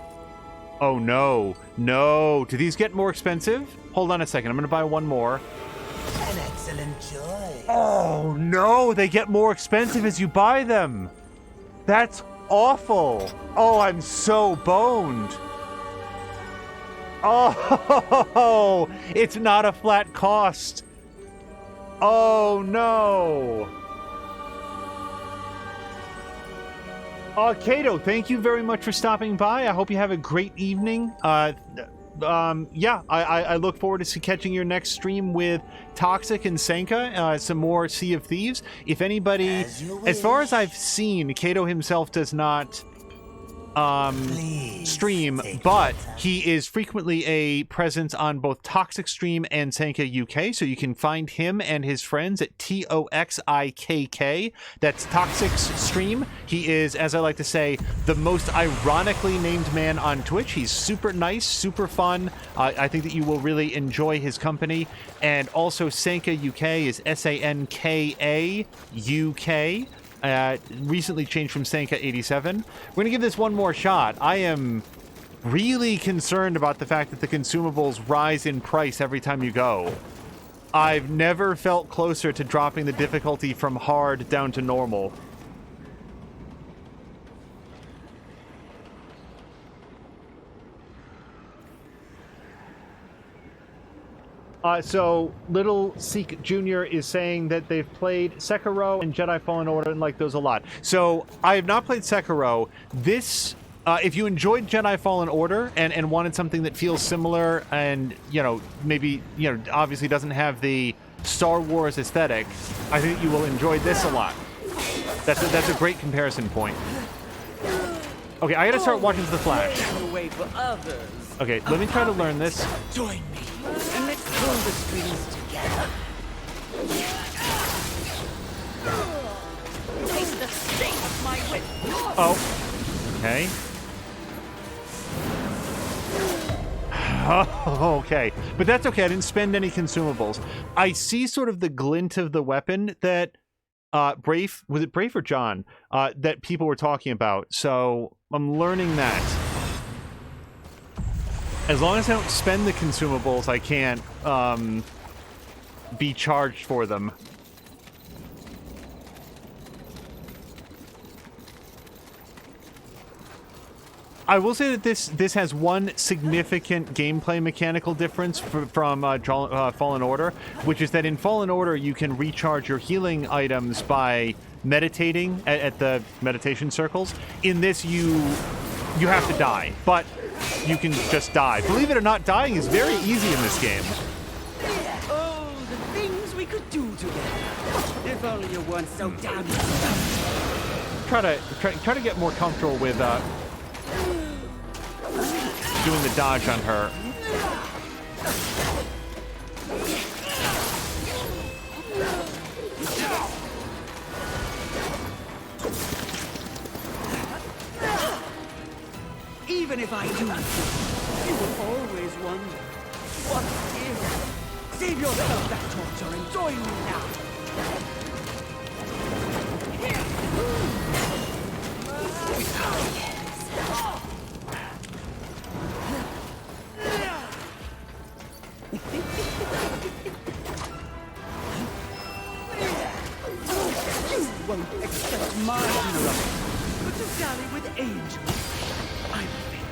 Oh, no. No. Do these get more expensive? Hold on a second. I'm going to buy one more. An excellent choice. Oh, no. They get more expensive as you buy them. That's awful. Oh, I'm so boned. Oh, it's not a flat cost. Oh, no. Kato, thank you very much for stopping by. I hope you have a great evening. Yeah, I look forward to catching your next stream with Toxic and Senka, some more Sea of Thieves. If anybody, as far as I've seen, Kato himself does not stream, but he is frequently a presence on both Toxic Stream and Sanka UK, so you can find him and his friends at TOXIKK. That's Toxic's Stream. He is, as I like to say, the most ironically named man on Twitch. He's super nice, super fun. I think that you will really enjoy his company. And also Sanka UK is SANKA UK. Recently changed from Sanka 87. We're going to give this one more shot. I am really concerned about the fact that the consumables rise in price every time you go. I've never felt closer to dropping the difficulty from hard down to normal. So Little Seek Jr. is saying that they've played Sekiro and Jedi Fallen Order and like those a lot. So I have not played Sekiro. This, if you enjoyed Jedi Fallen Order and wanted something that feels similar and, you know, maybe, you know, obviously doesn't have the Star Wars aesthetic, I think you will enjoy this a lot. That's a great comparison point. Okay, I gotta start watching The Flash. Okay, let me try to learn this. Join me, and let's pull the strings together. Taste the sting of my whip. Oh. Okay. Oh, okay. But that's okay. I didn't spend any consumables. I see sort of the glint of the weapon that Brafe, was it Brafe or John? That people were talking about. So I'm learning that. As long as I don't spend the consumables, I can't be charged for them. I will say that this has one significant gameplay mechanical difference from Fallen Order, which is that in Fallen Order you can recharge your healing items by meditating at the meditation circles. In this, you have to die, but you can just die. Believe it or not, dying is very easy in this game. Oh, the things we could do together. If only you weren't so damn Try to get more comfortable with doing the dodge on her. Even if I do, you will always wonder, what if? Save yourself that torture and join me now. You won't accept my generosity, but to dally with angels. I'm offended.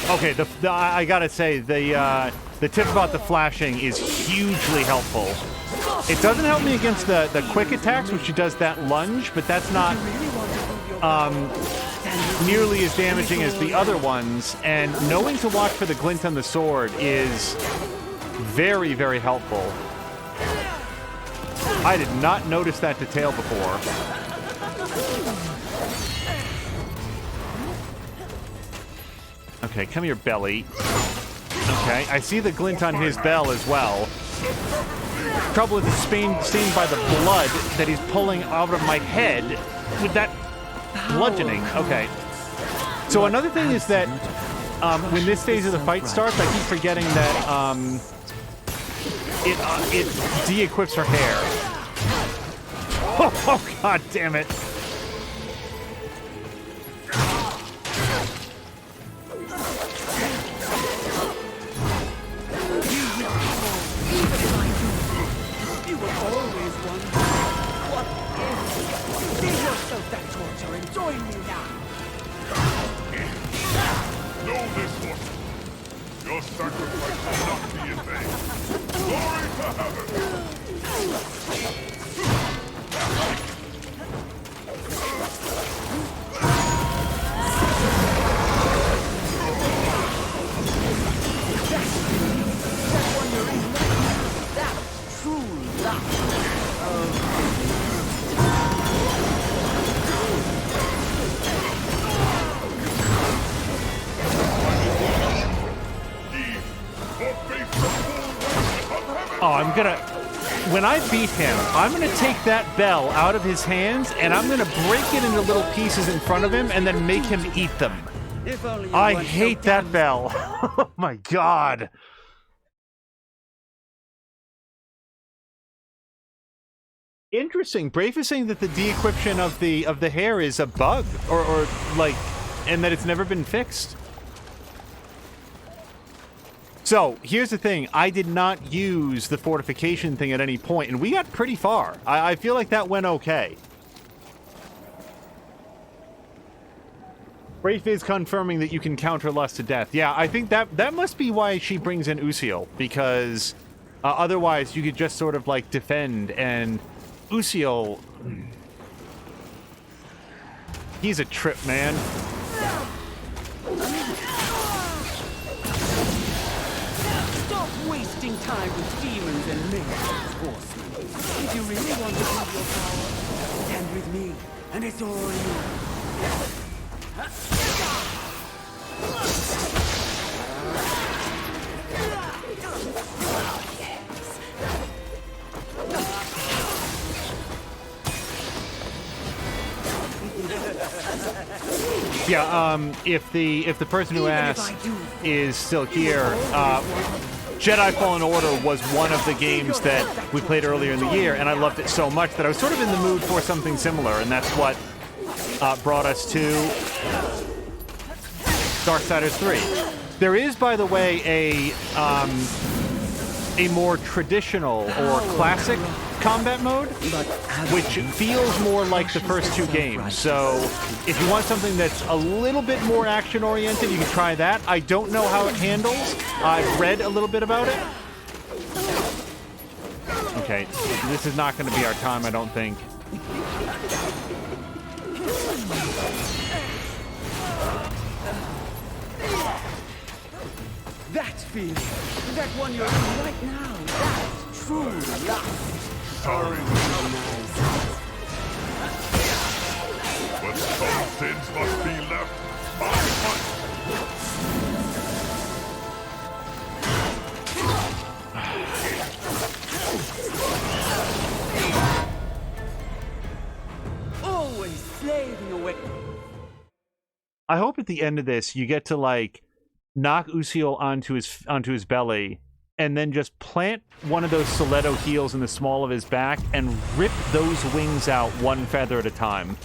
Okay, I gotta say, the tip about the flashing is hugely helpful. It doesn't help me against the quick attacks, which she does that lunge, but that's not nearly as damaging as the other ones, and knowing to watch for the glint on the sword is very, very helpful. I did not notice that detail before. Okay, come here, Belly. Okay, I see the glint on his bell as well. Trouble is it's stained by the blood that he's pulling out of my head with that bludgeoning. Okay. So another thing is that when this phase of the fight starts, I keep forgetting that it de-equips her hair. Oh, god damn it. Join me now. Know this one. Your sacrifice will not be in vain. Glory to heaven! Oh, I'm gonna... When I beat him, I'm gonna take that bell out of his hands, and I'm gonna break it into little pieces in front of him, and then make him eat them. If only you I weren't so hate that damn- bell. Oh my god. Interesting. Brave is saying that the de-equiption of the hair is a bug, or like, and that it's never been fixed. So, here's the thing. I did not use the fortification thing at any point, and we got pretty far. I feel like that went okay. Brave is confirming that you can counter Lust to death. Yeah, I think that must be why she brings in Uziel, because otherwise you could just sort of, like, defend, and Uziel... He's a trip, man. Stop wasting time with demons and minions, horsemen. If you really want to prove your power, stand with me, and it's all you. Yeah, if the person who asked is still here, Jedi Fallen Order was one of the games that we played earlier in the year, and I loved it so much that I was sort of in the mood for something similar, and that's what brought us to Darksiders 3. There is, by the way, a more traditional or classic combat mode, which feels more like the first two games. So if you want something that's a little bit more action-oriented, you can try that. I don't know how it handles. I've read a little bit about it. Okay, this is not going to be our time, I don't think. That feeling, that one you're in right now, that's true love. Sorry. But some sins must be left unatoned. Always slaving away. I hope at the end of this you get to, like, knock Uziel onto his belly, and then just plant one of those stiletto heels in the small of his back and rip those wings out one feather at a time.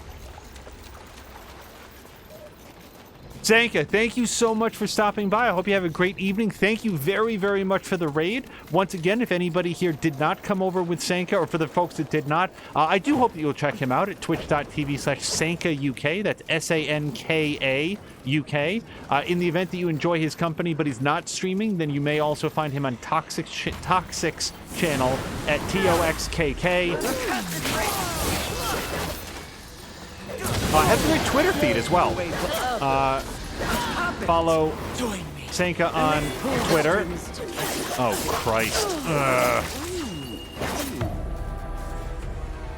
Zanka, thank you so much for stopping by. I hope you have a great evening. Thank you very, very much for the raid. Once again, if anybody here did not come over with Sanka, or for the folks that did not, I do hope that you'll check him out at twitch.tv/SankaUK. That's SANKA UK. In the event that you enjoy his company, but he's not streaming, then you may also find him on Toxic's channel at TOXKK. Has a great Twitter feed as well. Follow Sanka on Twitter. Oh, Christ.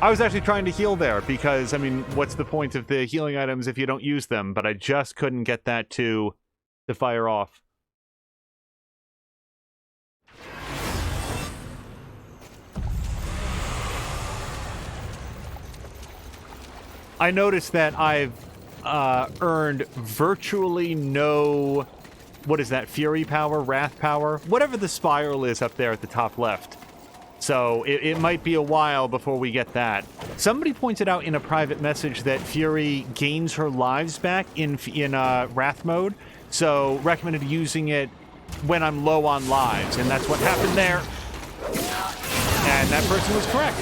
I was actually trying to heal there because, I mean, what's the point of the healing items if you don't use them? But I just couldn't get that to fire off. I noticed that I've earned virtually no, what is that, Fury Power, Wrath Power? Whatever the spiral is up there at the top left. So it might be a while before we get that. Somebody pointed out in a private message that Fury gains her lives back in Wrath mode, so recommended using it when I'm low on lives, and that's what happened there. And that person was correct.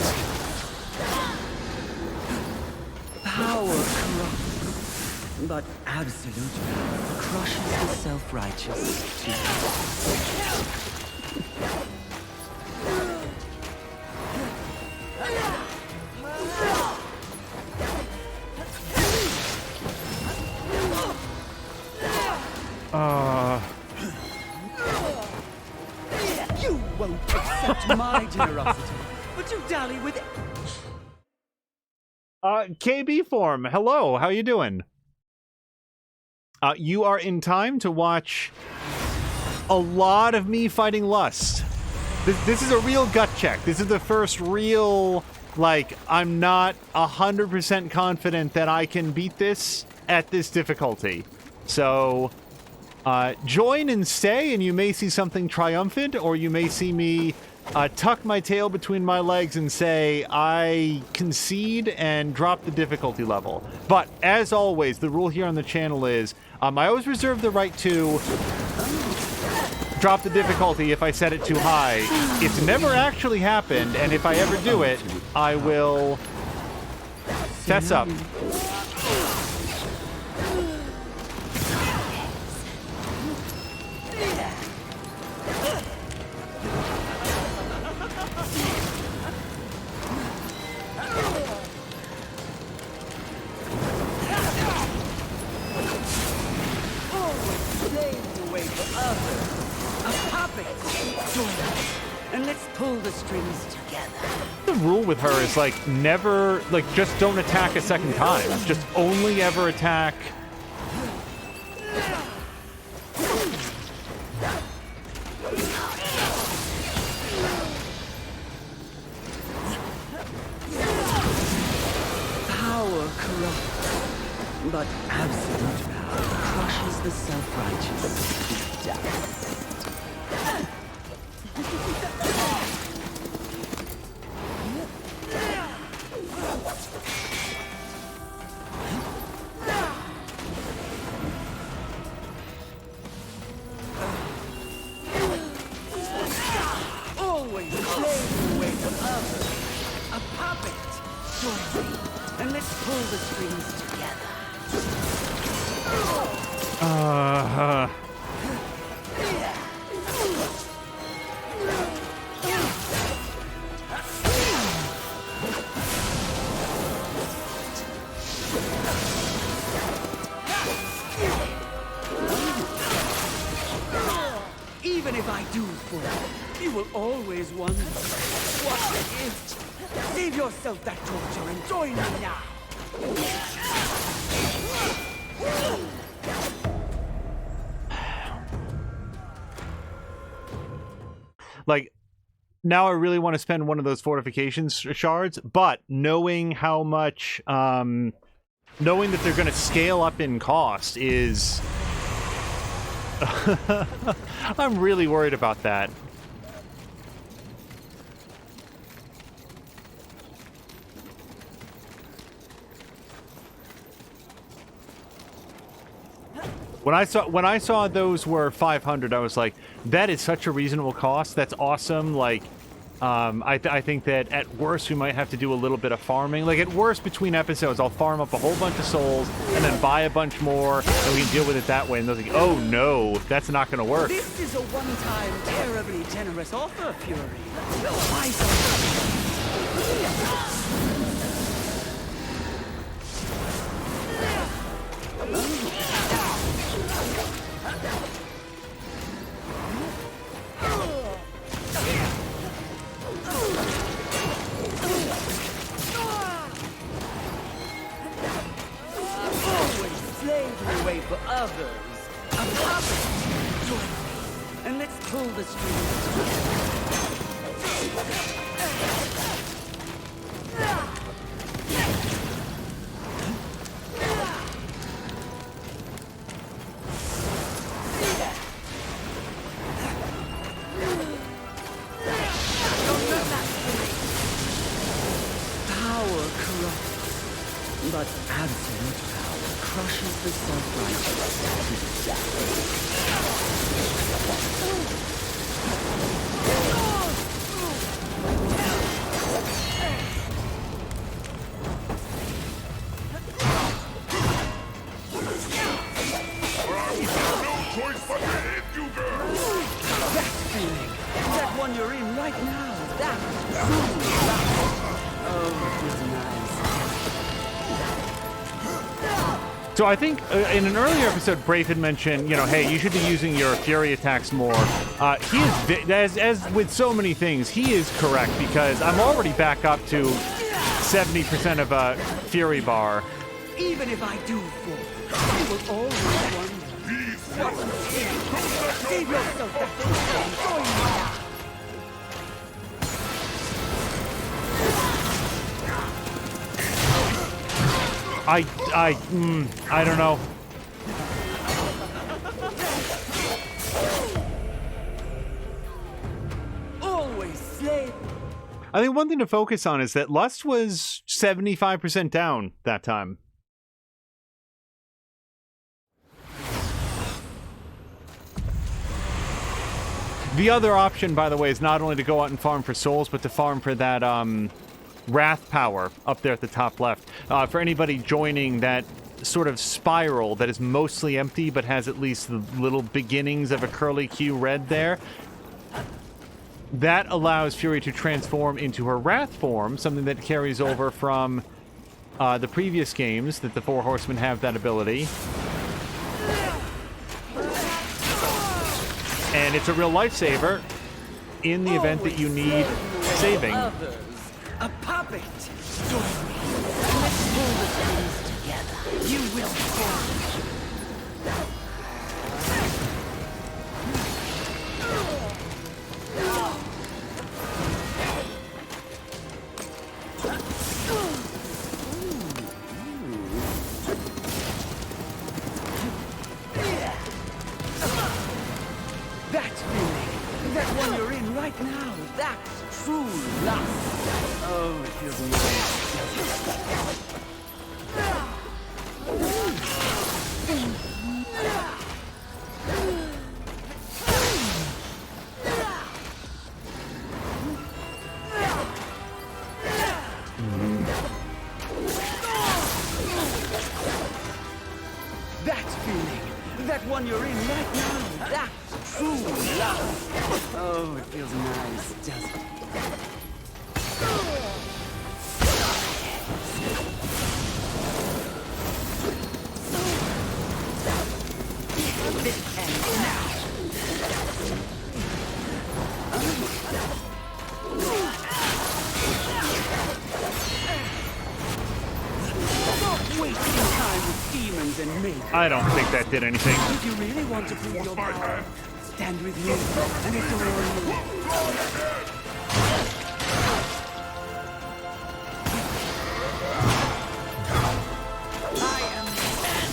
Power corrupts, but absolute power crushes the self-righteous. You won't accept my generosity, but you dally with it. KB Form, hello, how you doing? You are in time to watch a lot of me fighting Lust. This is a real gut check. This is the first real, like, I'm not 100% confident that I can beat this at this difficulty. So, join and stay, and you may see something triumphant, or you may see me tuck my tail between my legs and say, I concede and drop the difficulty level. But, as always, the rule here on the channel is, I always reserve the right to drop the difficulty if I set it too high. It's never actually happened, and if I ever do it, I will fess up. And let's pull the strings together. The rule with her is like never, like just don't attack a second time. Just only ever attack. Power corrupts, but absolute power crushes the self-righteous to death. Always play the way for others. A puppet. Join me, and let's pull the strings together. Even if I do fall, you will always wonder, what if? Save yourself that torture and join me now. Like, now I really want to spend one of those fortifications shards, but knowing how much, knowing that they're going to scale up in cost is... I'm really worried about that. When I saw those were 500, I was like, that is such a reasonable cost. That's awesome. Like, I think that at worst we might have to do a little bit of farming. Like, at worst between episodes, I'll farm up a whole bunch of souls and then buy a bunch more, and we can deal with it that way. And they're like, oh no, that's not going to work. This is a one-time, terribly generous offer, Fury. Why so? For others, a puppet. Join me, and let's pull the strings together. Power corrupts, but absolute power crushes the self-righteous to death. That feeling, that one you're in right now, that truly oh, it is nice. So I think in an earlier episode, Brave had mentioned, you know, hey, you should be using your Fury attacks more. He is, as with so many things, he is correct, because I'm already back up to 70% of a Fury bar. Even if I do fall, you will always wonder. What? Save yourself that torture and join me now. I don't know. Always slave. I think one thing to focus on is that Lust was 75% down that time. The other option, by the way, is not only to go out and farm for souls, but to farm for that wrath power up there at the top left. For anybody joining that sort of spiral that is mostly empty, but has at least the little beginnings of a curly Q red there, that allows Fury to transform into her wrath form, something that carries over from the previous games, that the Four Horsemen have that ability. And it's a real lifesaver in the event that you need saving. Others, a puppet. Join me. Let's pull the strings together. You will fall. That feeling, that one you're in right now, that's true lust. Oh, it feels nice. That feeling, that one you're in right now, that's true love. Oh, it feels nice, doesn't it? This ends now. Stop wasting time with demons and me. I don't think that did anything. If you really want to prove your power, stand with me, and it's all you. I am the end.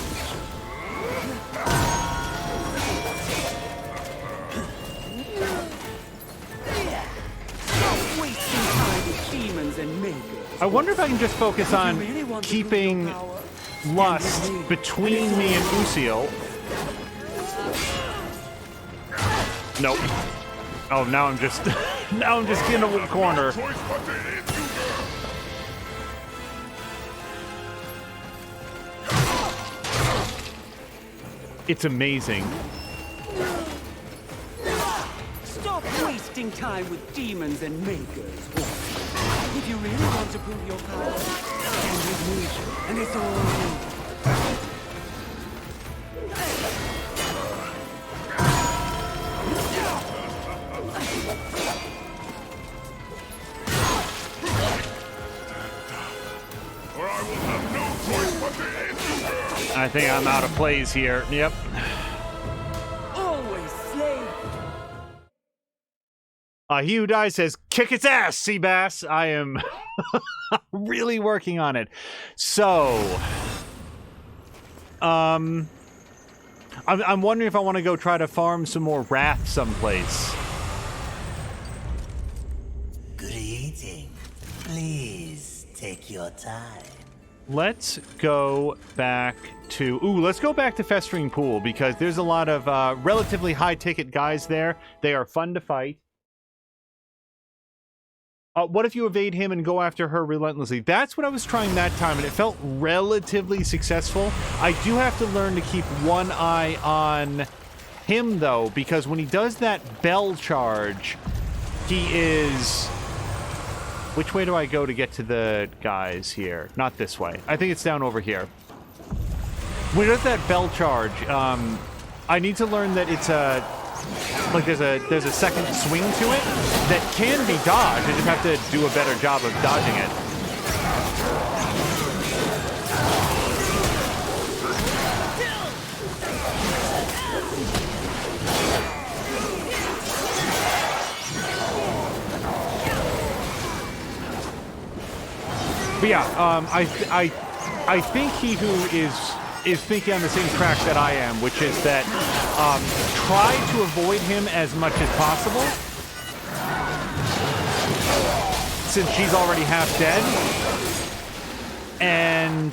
Stop wasting time with demons and makers. I wonder if I can just focus on keeping Lust between me and Uziel. Nope. Oh, now I'm just now I'm just in a corner. It's amazing. Stop wasting time with demons and makers. If you really want to prove your power, stand with me, and it's all you. Or I will have no choice but to end you. I think I'm out of plays here. Yep. Always slave. He Who Dies says, kick its ass, Seabass. I am really working on it. So, I'm wondering if I want to go try to farm some more Wrath someplace. Good eating. Please take your time. Let's go back to... Ooh, let's go back to Festering Pool, because there's a lot of relatively high-ticket guys there. They are fun to fight. What if you evade him and go after her relentlessly? That's what I was trying that time, and it felt relatively successful. I do have to learn to keep one eye on him, though, because when he does that bell charge, he is... Which way do I go to get to the guys here? Not this way. I think it's down over here. When he does that bell charge, I need to learn that it's a... Like, there's a second swing to it that can be dodged. I just have to do a better job of dodging it. But yeah, I think he who is thinking on the same track that I am, which is that try to avoid him as much as possible, since she's already half dead, and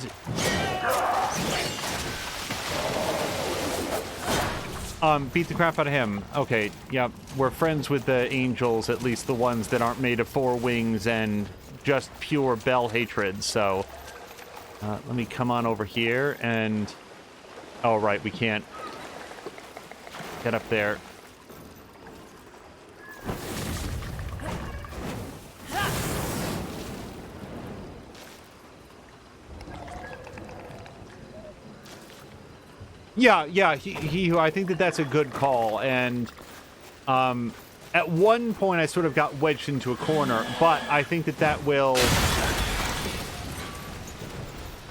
beat the crap out of him. Okay, yeah, we're friends with the angels, at least the ones that aren't made of 4 wings and just pure Bell hatred, so let me come on over here and... Oh, right, we can't get up there. Yeah, he I think that's a good call, and at one point I sort of got wedged into a corner, but I think that will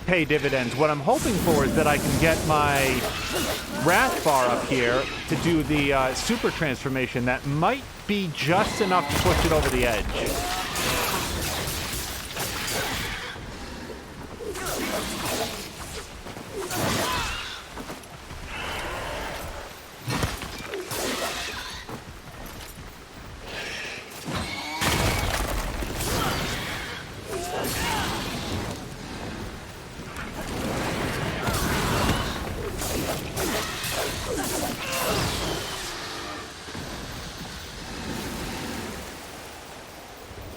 pay dividends. What I'm hoping for is that I can get my Wrath bar up here to do the super transformation. That might be just enough to push it over the edge.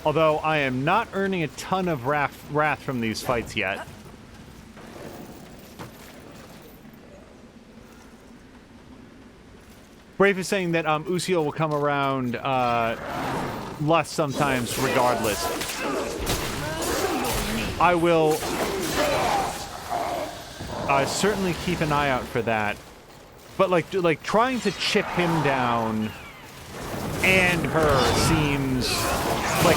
Although I am not earning a ton of wrath from these fights yet. Brave is saying that Uziel will come around lust sometimes regardless. I will certainly keep an eye out for that. But like trying to chip him down and her seems like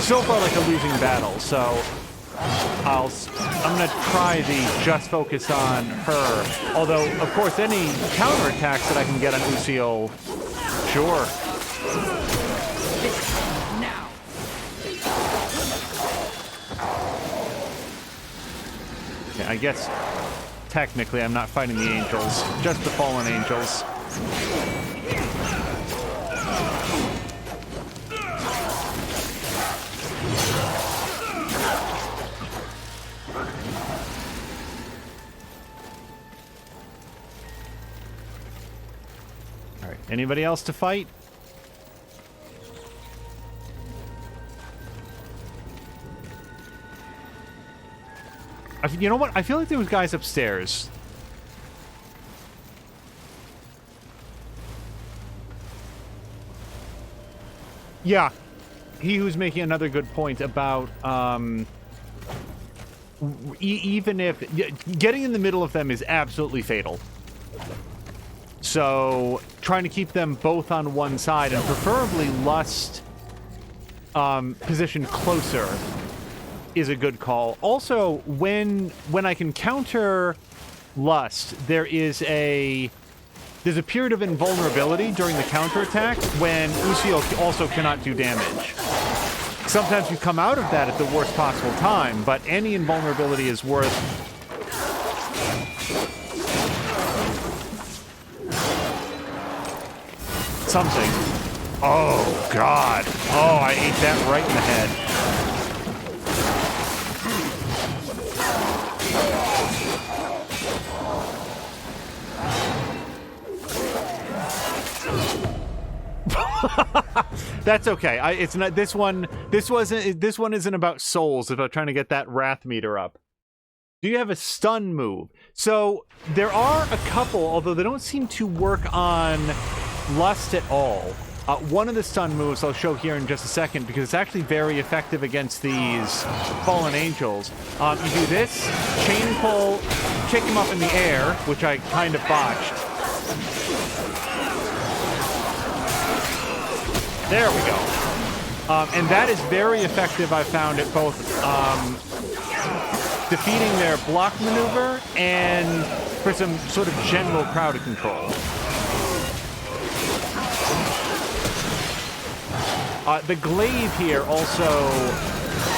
so far like a losing battle, so I'm gonna try the just focus on her. Although, of course, any counterattacks that I can get on Uziel, sure. Now. Okay, I guess technically I'm not fighting the angels, just the fallen angels. Anybody else to fight? You know what? I feel like there was guys upstairs. Yeah. He who's making another good point about even if getting in the middle of them is absolutely fatal. So, trying to keep them both on one side, and preferably Lust positioned closer, is a good call. Also, when I can counter Lust, there's a period of invulnerability during the counterattack when Uziel also cannot do damage. Sometimes you come out of that at the worst possible time, but any invulnerability is worth something. Oh, God. Oh, I ate that right in the head. That's okay. It's not this one. This one isn't about souls. It's about trying to get that wrath meter up. Do you have a stun move? So there are a couple, although they don't seem to work on Lust at all. One of the stun moves I'll show here in just a second because it's actually very effective against these fallen angels. You do this, chain pull, kick him up in the air, which I kind of botched. There we go. And that is very effective, I found, at both defeating their block maneuver and for some sort of general crowd control. The glaive here also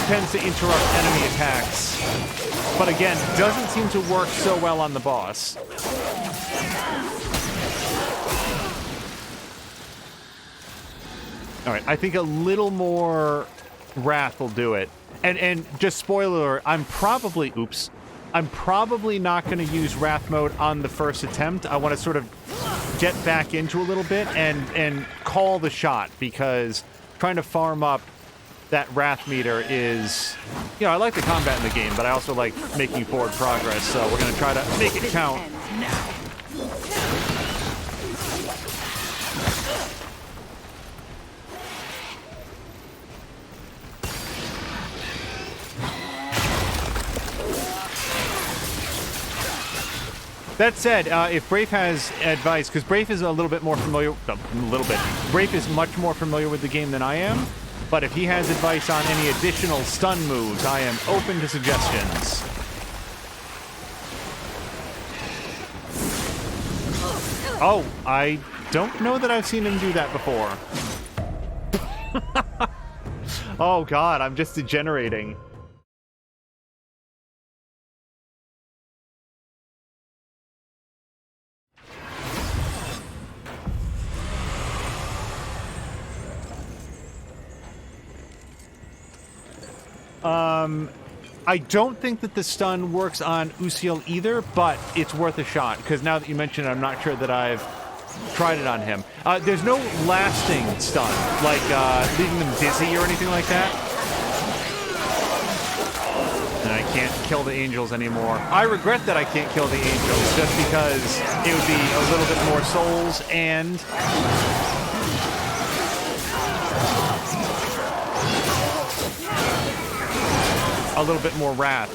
tends to interrupt enemy attacks, but again, doesn't seem to work so well on the boss. All right, I think a little more wrath will do it. And just spoiler alert, I'm probably not going to use wrath mode on the first attempt. I want to sort of get back into a little bit and call the shot, because trying to farm up that wrath meter is, you know, I like the combat in the game, but I also like making forward progress, so we're going to try to make it count. That said, if Brafe has advice, because Brafe is a little bit more familiar, Brafe is much more familiar with the game than I am, but if he has advice on any additional stun moves, I am open to suggestions. Oh, I don't know that I've seen him do that before. Oh god, I'm just degenerating. I don't think that the stun works on Usiel either, but it's worth a shot, because now that you mention it, I'm not sure that I've tried it on him. There's no lasting stun, like leaving them dizzy or anything like that. And I can't kill the angels anymore. I regret that I can't kill the angels, just because it would be a little bit more souls and... a little bit more wrath.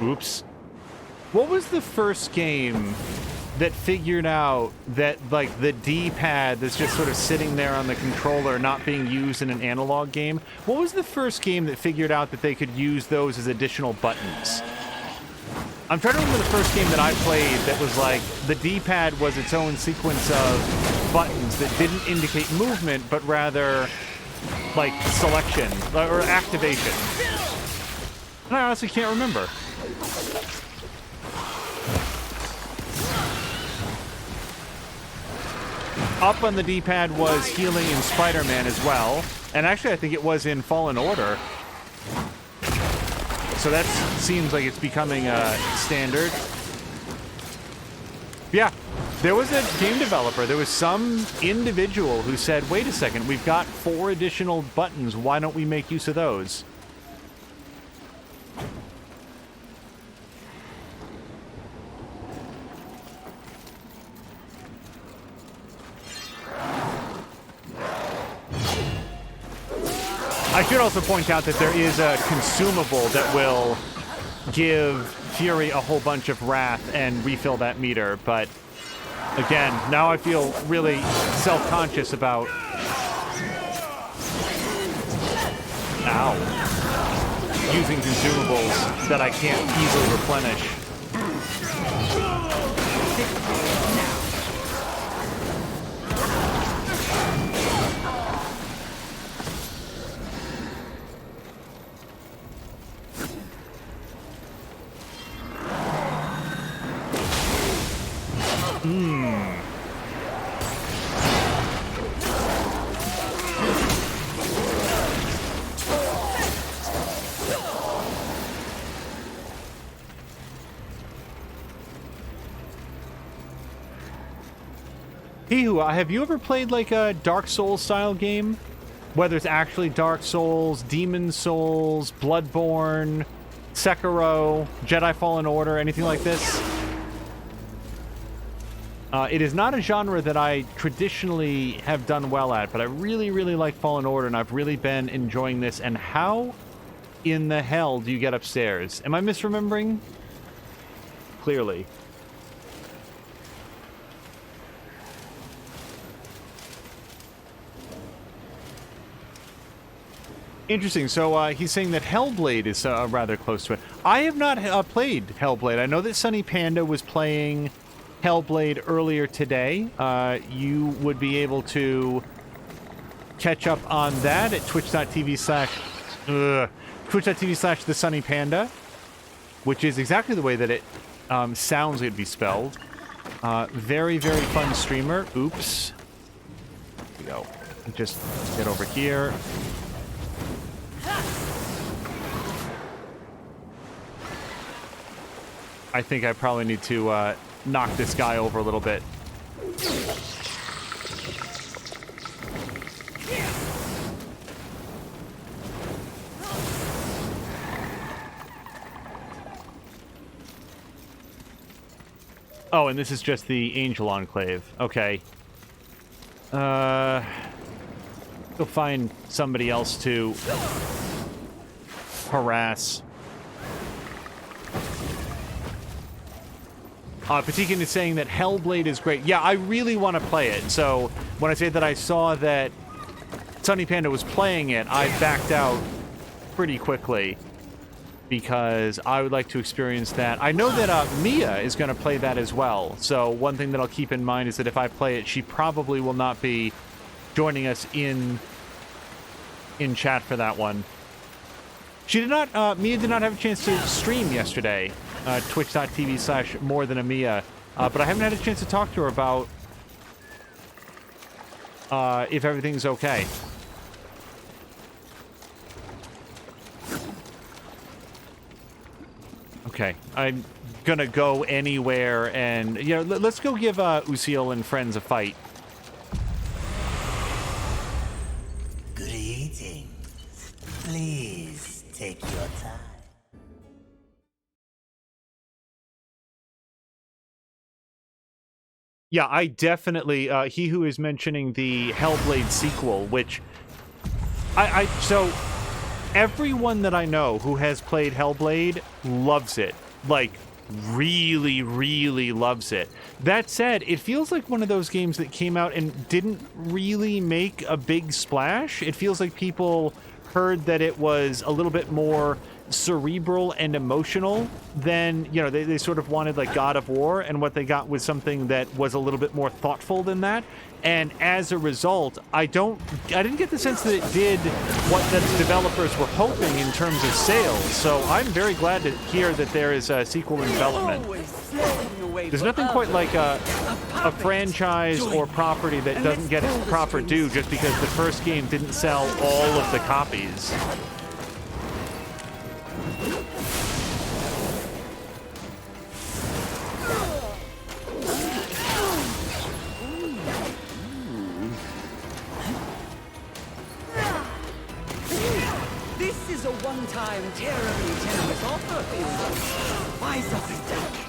Oops. What was the first game that figured out that, like, the D-pad that's just sort of sitting there on the controller not being used in an analog game? What was the first game that figured out that they could use those as additional buttons? I'm trying to remember the first game that I played that was like, the D-pad was its own sequence of buttons that didn't indicate movement, but rather, like, selection, or activation. And I honestly can't remember. Up on the D-pad was healing in Spider-Man as well. And actually, I think it was in Fallen Order. So that seems like it's becoming standard. Yeah, there was a game developer. There was some individual who said, wait a second, we've got 4 additional buttons. Why don't we make use of those? I should also point out that there is a consumable that will give Fury a whole bunch of wrath and refill that meter, but again, now I feel really self-conscious about... Ow. Using consumables that I can't easily replenish. Have you ever played like a Dark Souls style game? Whether it's actually Dark Souls, Demon Souls, Bloodborne, Sekiro, Jedi Fallen Order, anything like this? It is not a genre that I traditionally have done well at, but I really, really like Fallen Order, and I've really been enjoying this. And how in the hell do you get upstairs? Am I misremembering? Clearly. Interesting. So he's saying that Hellblade is rather close to it. I have not played Hellblade. I know that Sunny Panda was playing Hellblade earlier today. You would be able to catch up on that at twitch.tv/the Sunny Panda, which is exactly the way that it sounds like it'd be spelled. Very, very fun streamer. Oops. Here we go. Just get over here. I think I probably need to knock this guy over a little bit. Oh, and this is just the Angel Enclave. Okay. Go find somebody else to harass. Patikin is saying that Hellblade is great. Yeah, I really want to play it. So when I say that I saw that Sunny Panda was playing it, I backed out pretty quickly because I would like to experience that. I know that Mia is going to play that as well. So one thing that I'll keep in mind is that if I play it, she probably will not be joining us in chat for that one. She did not, Mia did not have a chance to stream yesterday. Twitch.tv/morethanamia. But I haven't had a chance to talk to her about if everything's okay. Okay, I'm gonna go anywhere and, you know, let's go give Usiel and friends a fight. Greetings. Please take your time. Yeah, I definitely, he who is mentioning the Hellblade sequel, which so everyone that I know who has played Hellblade loves it. Like, really, really loves it. That said, it feels like one of those games that came out and didn't really make a big splash. It feels like people heard that it was a little bit more cerebral and emotional than, you know, they sort of wanted like God of War, and what they got was something that was a little bit more thoughtful than that. And as a result, I didn't get the sense that it did what the developers were hoping in terms of sales. So I'm very glad to hear that there is a sequel in development. There's nothing quite like a franchise or property that doesn't get its proper due just because the first game didn't sell all of the copies. This is a one-time, terribly generous offer, Fielder. Wise up and take it.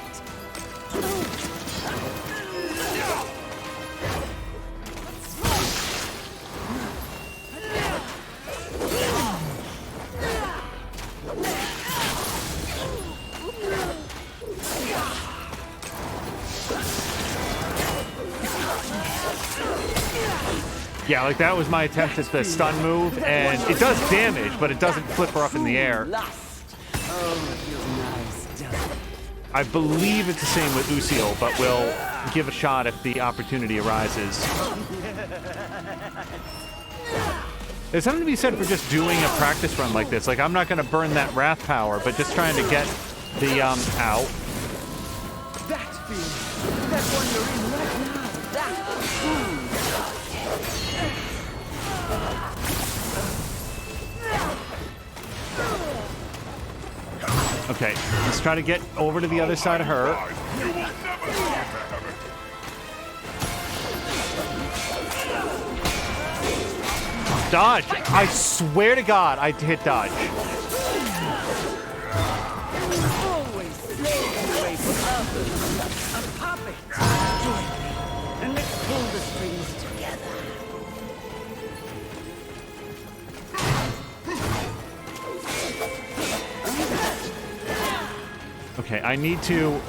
Yeah, like that was my attempt at the stun move, and it does damage, but it doesn't flip her up in the air. I believe it's the same with Usiel, but we'll give a shot if the opportunity arises. There's something to be said for just doing a practice run like this. Like, I'm not going to burn that wrath power, but just trying to get the, out. That feeling, that one you're in right now, that. Okay, let's try to get over to the other side of her. Dodge! I swear to God, I hit dodge. Always slaving away for others. A puppet. Join me, and let's pull the strings together. Okay, I need to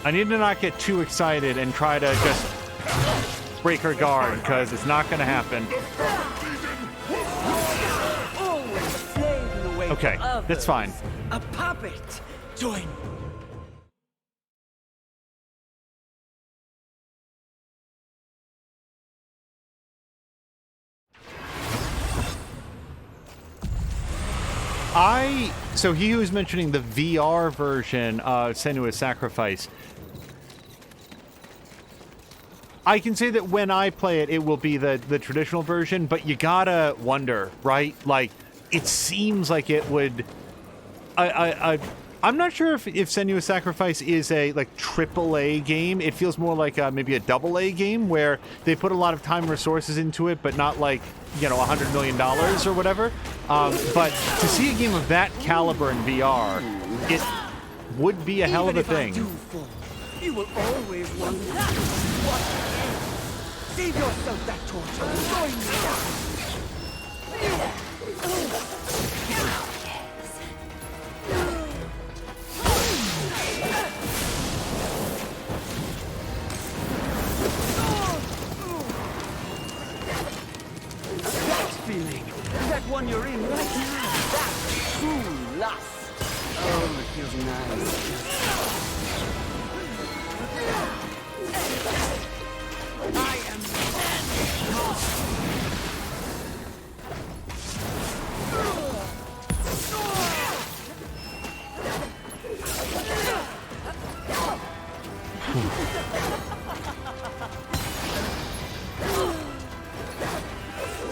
not get too excited and try to just break her guard, because it's not going to happen. Always Okay, that's fine. A puppet. Join. So he was mentioning the VR version of Senua's Sacrifice. I can say that when I play it, it will be the traditional version, but you gotta wonder, right? Like, it seems like it would... I'm not sure if Senua's Sacrifice is a, like, AAA game. It feels more like maybe a AA game, where they put a lot of time and resources into it, but not like, you know, $100 million or whatever. But to see a game of that caliber in VR, it would be a hell of a thing. Even if I do fall, you will always wonder what ends. Save yourself that torture. Join me That feeling, that one you're in right now, that's true lust. Oh, it feels nice. I am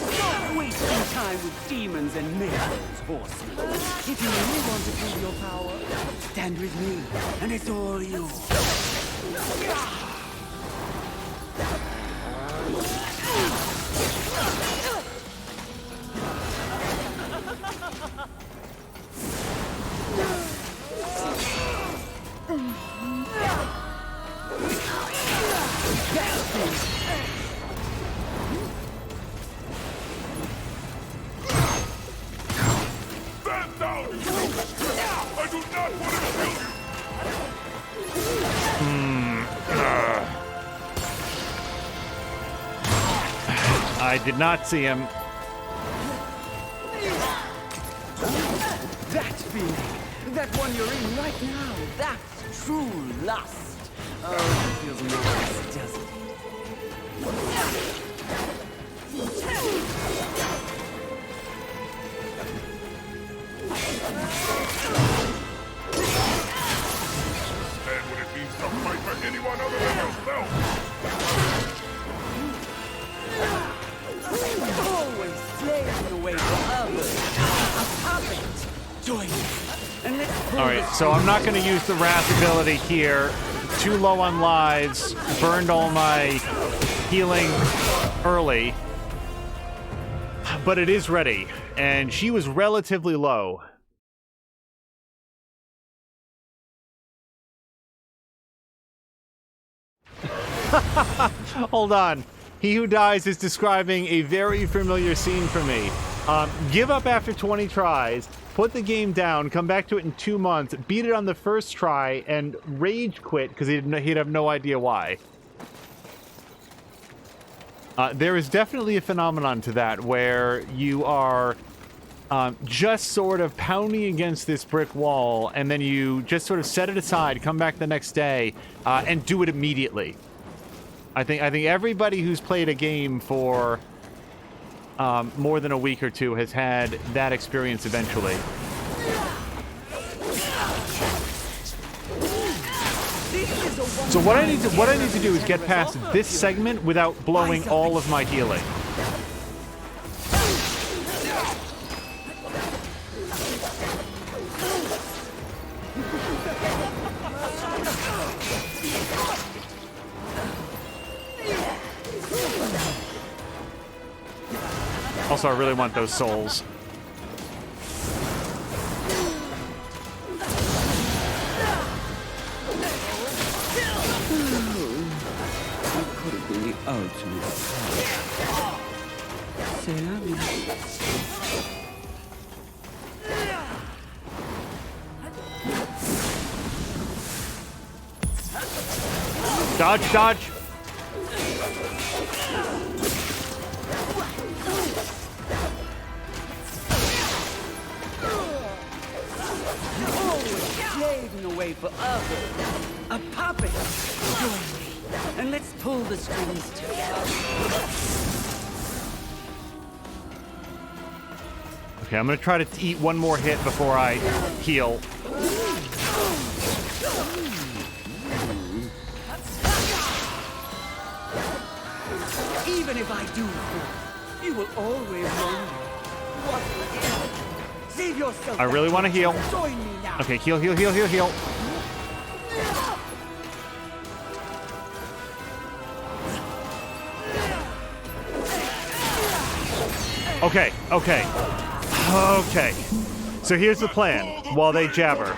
Stop wasting time with demons and miracles, horsemen. If you really want to prove your power, stand with me, and it's all yours. Stand down! I do not want to kill you! I did not see him. That feeling, that one you're in right now, that's true lust. Oh, it feels nice, doesn't it? And what it means to fight for anyone other than yourself! Always slaving away for others. A puppet. Join me. And let's pull All right, this so I'm not going to use the Wrath ability here. Too low on lives. Burned all my healing early. But it is ready. And she was relatively low. Hold on. He who dies is describing a very familiar scene for me. Give up after 20 tries, put the game down, come back to it in 2 months, beat it on the first try, and rage quit because he'd have no idea why. There is definitely a phenomenon to that where you are just sort of pounding against this brick wall, and then you just sort of set it aside, come back the next day, and do it immediately. I think everybody who's played a game for more than a week or two has had that experience eventually. So what I need to do is get past this segment without blowing all of my healing. Also, I really want those souls. That could have been the ultimate power. C'est la vie. Dodge, dodge! paving the way for others. A puppet. Join me, and let's pull the strings together. Okay, I'm gonna try to eat one more hit before I heal. Even if I do fall, you will always wonder what if. Save yourself. I really want to heal. Join me now. Okay, heal, heal, heal, heal, heal. Okay, okay. Okay. So here's the plan while they jabber.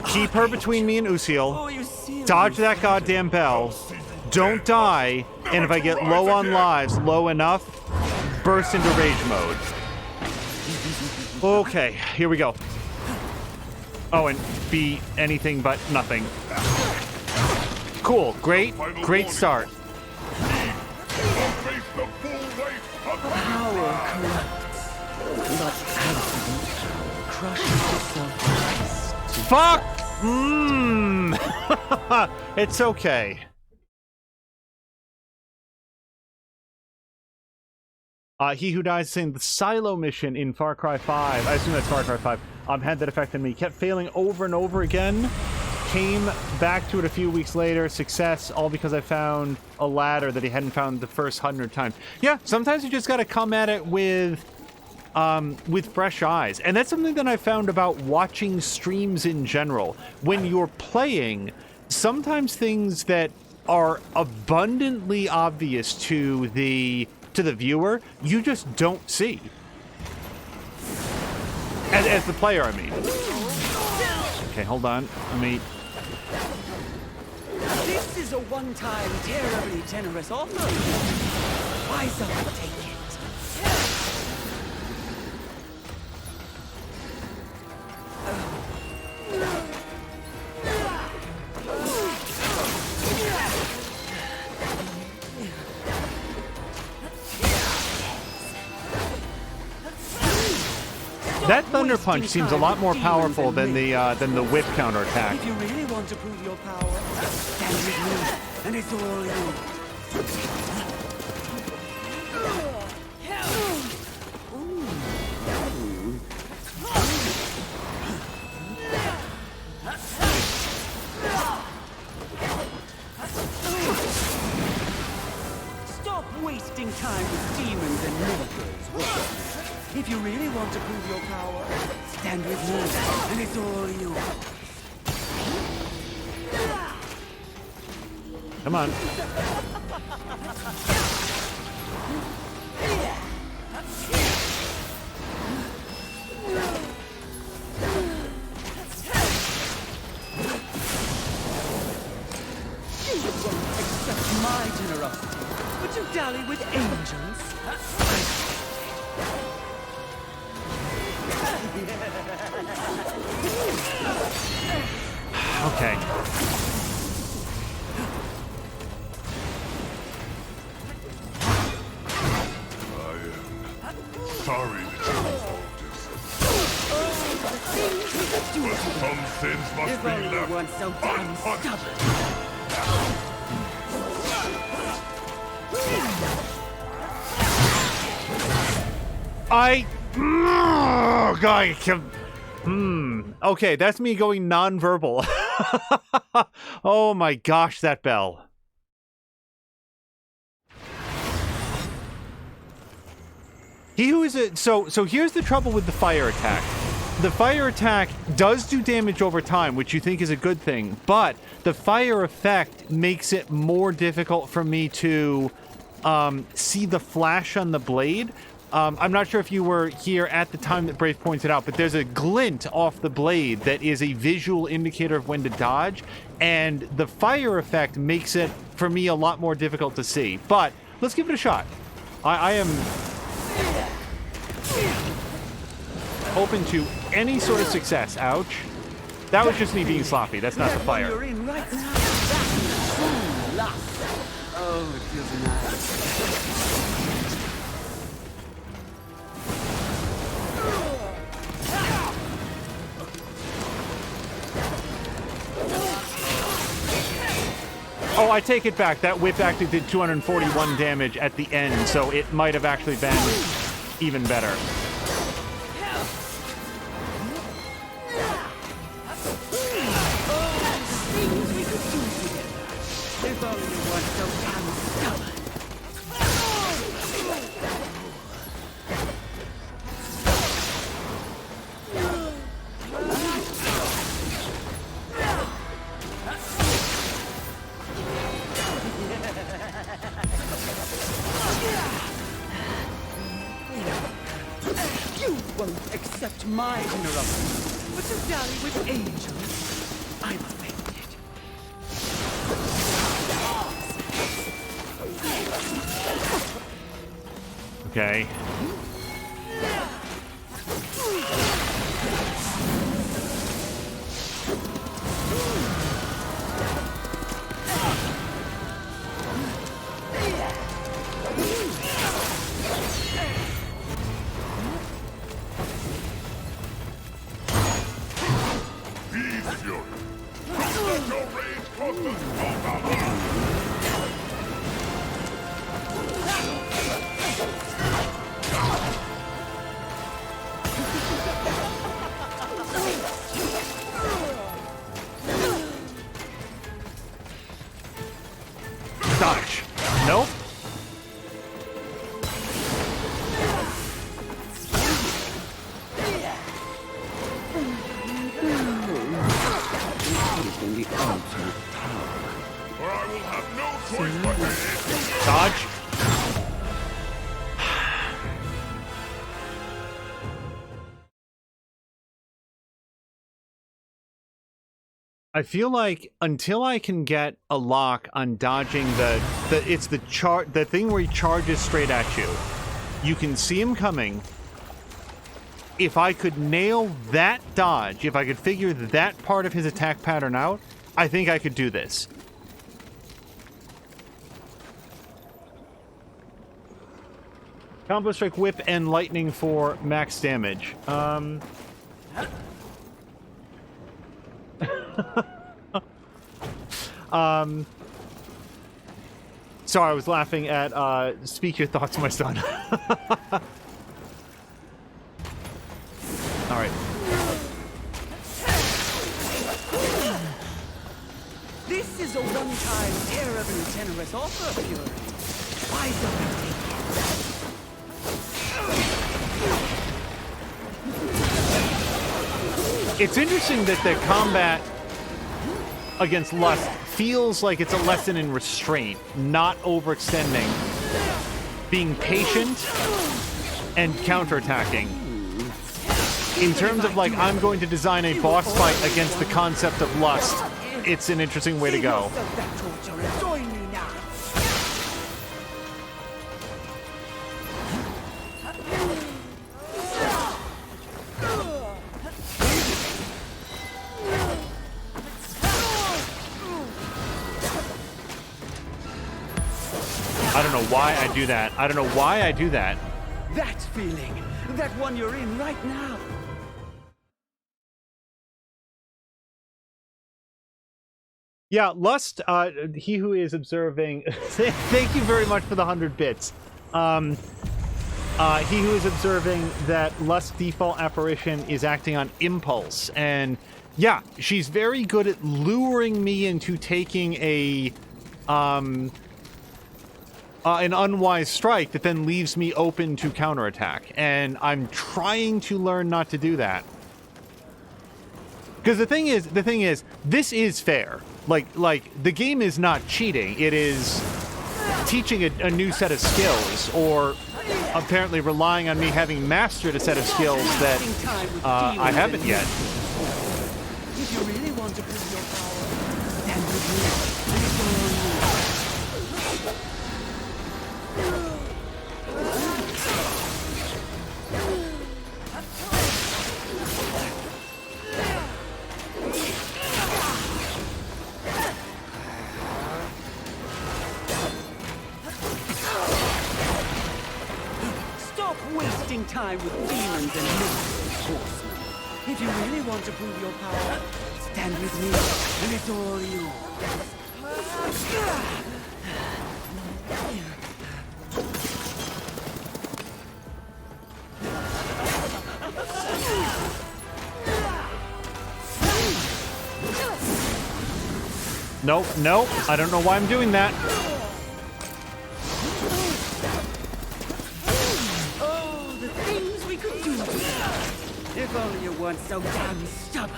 Keep her between me and Usiel. Dodge that goddamn bell. Don't die. And if I get low on lives, low enough, burst into rage mode. Okay, here we go. Oh, and be anything but nothing. Cool. Great. Great start. Power corrupts, but confidence crushes itself. Fuck! It's okay. He Who Dies saying the silo mission in Far Cry 5, I assume that's Far Cry 5, had that effect on me. Kept failing over and over again. Came back to it a few weeks later. Success, all because I found a ladder that he hadn't found the first 100 times. Yeah, sometimes you just gotta come at it with fresh eyes. And that's something that I found about watching streams in general. When you're playing, sometimes things that are abundantly obvious to the viewer, you just don't see. As the player, I mean. Okay, hold on. Let me... This is a one-time, terribly generous offer. Why someone take it? That Thunder Punch seems a lot more powerful than the whip counterattack. If you really want to prove your power, stand with me, and it's all you. Stop wasting time with demons and miracles. If you really want to prove your power, stand with me, and it's all you. Come on. You won't accept my generosity. Would you dally with angels? Okay. Sorry that you involved yourself. Some sins must If be only you left weren't so damn unpunished. stubborn. Oh, God, I can... Okay, that's me going non-verbal. Oh my gosh, that bell. He who is a... So here's the trouble with the fire attack. The fire attack does do damage over time, which you think is a good thing, but the fire effect makes it more difficult for me to see the flash on the blade. I'm not sure if you were here at the time that Brave pointed out, but there's a glint off the blade that is a visual indicator of when to dodge, and the fire effect makes it, for me, a lot more difficult to see. But let's give it a shot. I am open to any sort of success. Ouch. That was just me being sloppy. That's not the fire. You're in right now. That's true lust. Oh, it feels nice. Oh, I take it back. That whip actually did 241 damage at the end, so it might have actually been even better. If only you weren't so damn stubborn. You won't accept my interruption, but to dally with angels, I'm offended. Okay. Peace, Fury. Don't let your rage cause the smoke of us. Dodge. Nope. In the ultimate power. Or I will have no choice but to hit. Dodge. I feel like until I can get a lock on dodging the thing where he charges straight at you. You can see him coming. If I could nail that dodge, if I could figure that part of his attack pattern out, I think I could do this. Combo Strike, Whip, and Lightning for max damage. Sorry, I was laughing at, speak your thoughts, my son. Alright. This is a one-time, terribly generous offer, Fury. Why don't I take it? It's interesting that the combat against Lust feels like it's a lesson in restraint, not overextending, being patient, and counterattacking. In terms of, like, I'm going to design a boss fight against the concept of Lust, it's an interesting way to go. I don't know why I do that. I don't know why I do that. That feeling, that one you're in right now. Yeah, Lust, he who is observing... Thank you very much for the 100 bits. He who is observing that Lust default apparition is acting on impulse. And yeah, she's very good at luring me into taking an unwise strike that then leaves me open to counterattack. And I'm trying to learn not to do that. Because the thing is, this is fair. Like the game is not cheating. It is teaching a new set of skills, or apparently relying on me having mastered a set of skills that I haven't yet. If you really want to prove your power, stand with me. And it's all on you. Stop wasting time with demons and mystical horsemen. If you really want to prove your power, stand with me, and it's all yours. Nope, nope. I don't know why I'm doing that. Oh, the things we could do. If only you weren't so damn stubborn.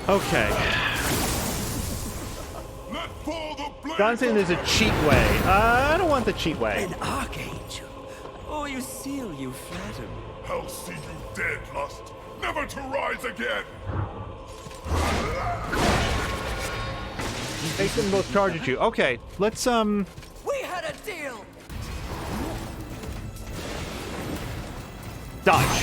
Okay. Let fall the blade. John's saying there's a cheat way. I don't want the cheat way. An archangel. Oh, you seal, you flatter. I'll see you dead, Lust, never to rise again. Make them both charge at you. Okay, let's We had a deal. dodge.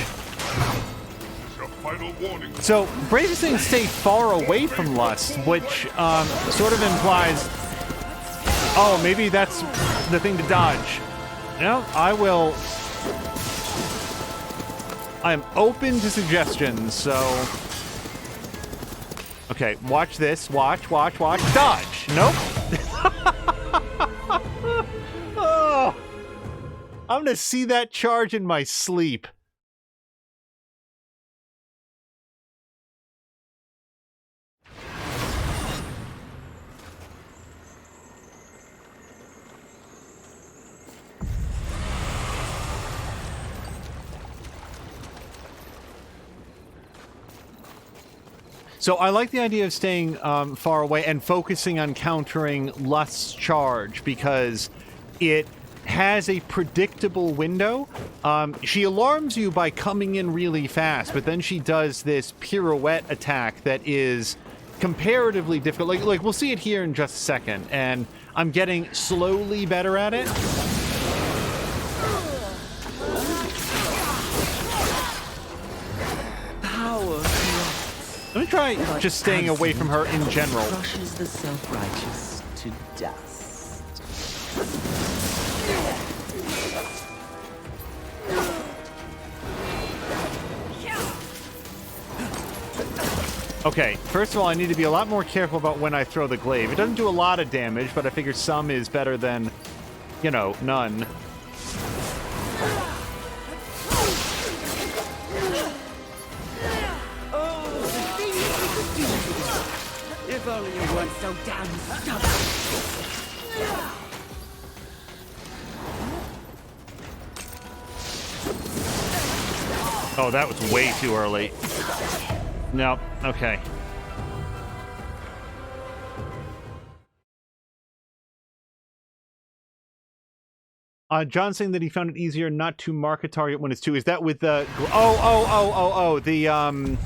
Your final warning. So Brave is saying stay far away from Lust, which sort of implies, oh, maybe that's the thing to dodge. No, I will. I'm open to suggestions, so. Okay, watch this. Watch. Dodge. Nope. Oh, I'm gonna see that charge in my sleep. So I like the idea of staying far away and focusing on countering Lust's charge because it has a predictable window. She alarms you by coming in really fast, but then she does this pirouette attack that is comparatively difficult. Like we'll see it here in just a second, and I'm getting slowly better at it. Let me try just staying away from her in general. Crushes the self-righteous to dust. Okay, first of all, I need to be a lot more careful about when I throw the glaive. It doesn't do a lot of damage, but I figure some is better than, you know, none. If only you weren't so damn stubborn. Oh, that was way too early. No, okay. John saying that he found it easier not to mark a target when it's two. Is that with the... the,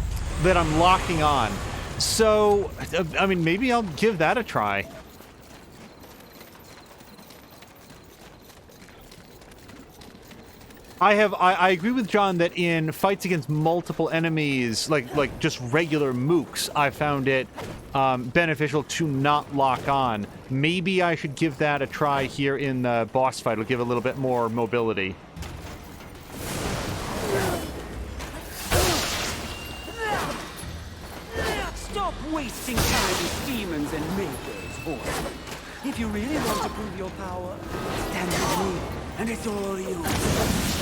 that I'm locking on. So, I mean, maybe I'll give that a try. I agree with John that in fights against multiple enemies, like just regular mooks, I found it beneficial to not lock on. Maybe I should give that a try here in the boss fight. It'll give a little bit more mobility. Stop wasting time with demons and makers, horsemen. If you really want to prove your power, stand with me, and it's all yours.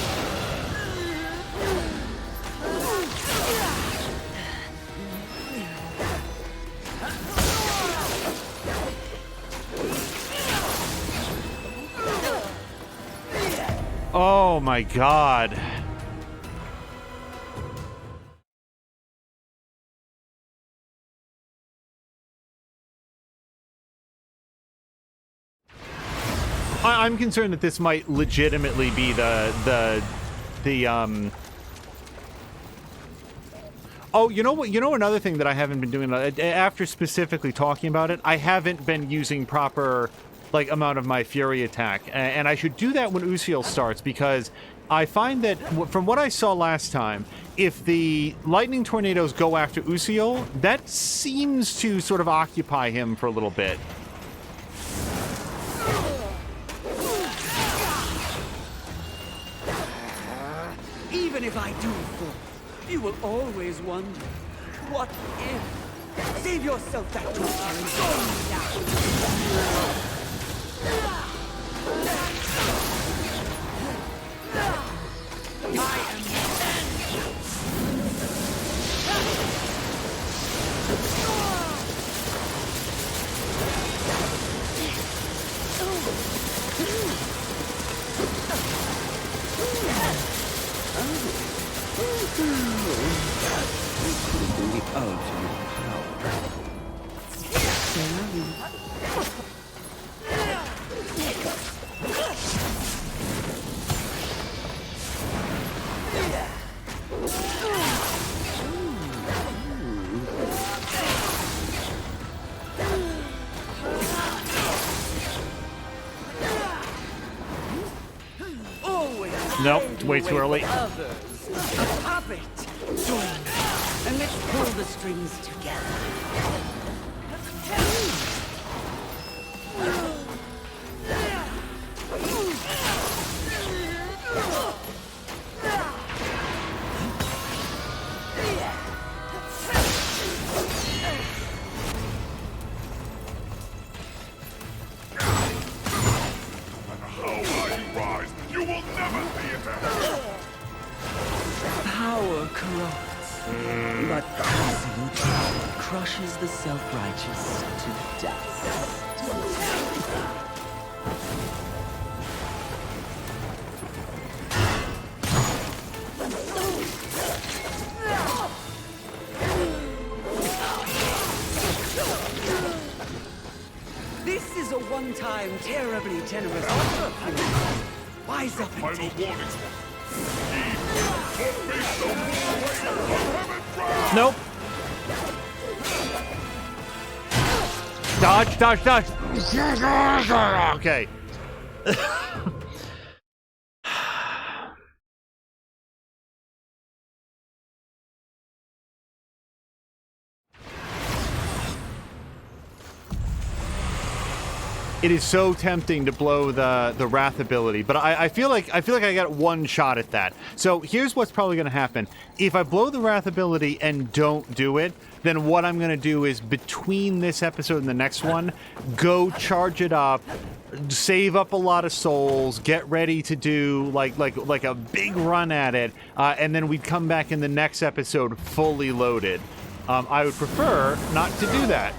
Oh my god. I'm concerned that this might legitimately be the Oh, you know what? You know another thing that I haven't been doing after specifically talking about it, I haven't been using proper amount of my fury attack, and I should do that when Uziel starts, because I find that from what I saw last time, if the lightning tornadoes go after Uziel, that seems to sort of occupy him for a little bit. Even if I do fall, you will always wonder, what if? Save yourself that torture and go down. I am the ultimate power. Nope, it's way too early. Stop it! Join me, and let's pull the strings together. Power corrupts, but absolute power crushes the self-righteous to dust. This is a one-time, terribly generous offer. Wise up and take it. Nope. Dodge, dodge, dodge. Okay. It is so tempting to blow the wrath ability, but I feel like I got one shot at that. So here's what's probably going to happen: if I blow the wrath ability and don't do it, then what I'm going to do is between this episode and the next one, go charge it up, save up a lot of souls, get ready to do like a big run at it, and then we'd come back in the next episode fully loaded. I would prefer not to do that.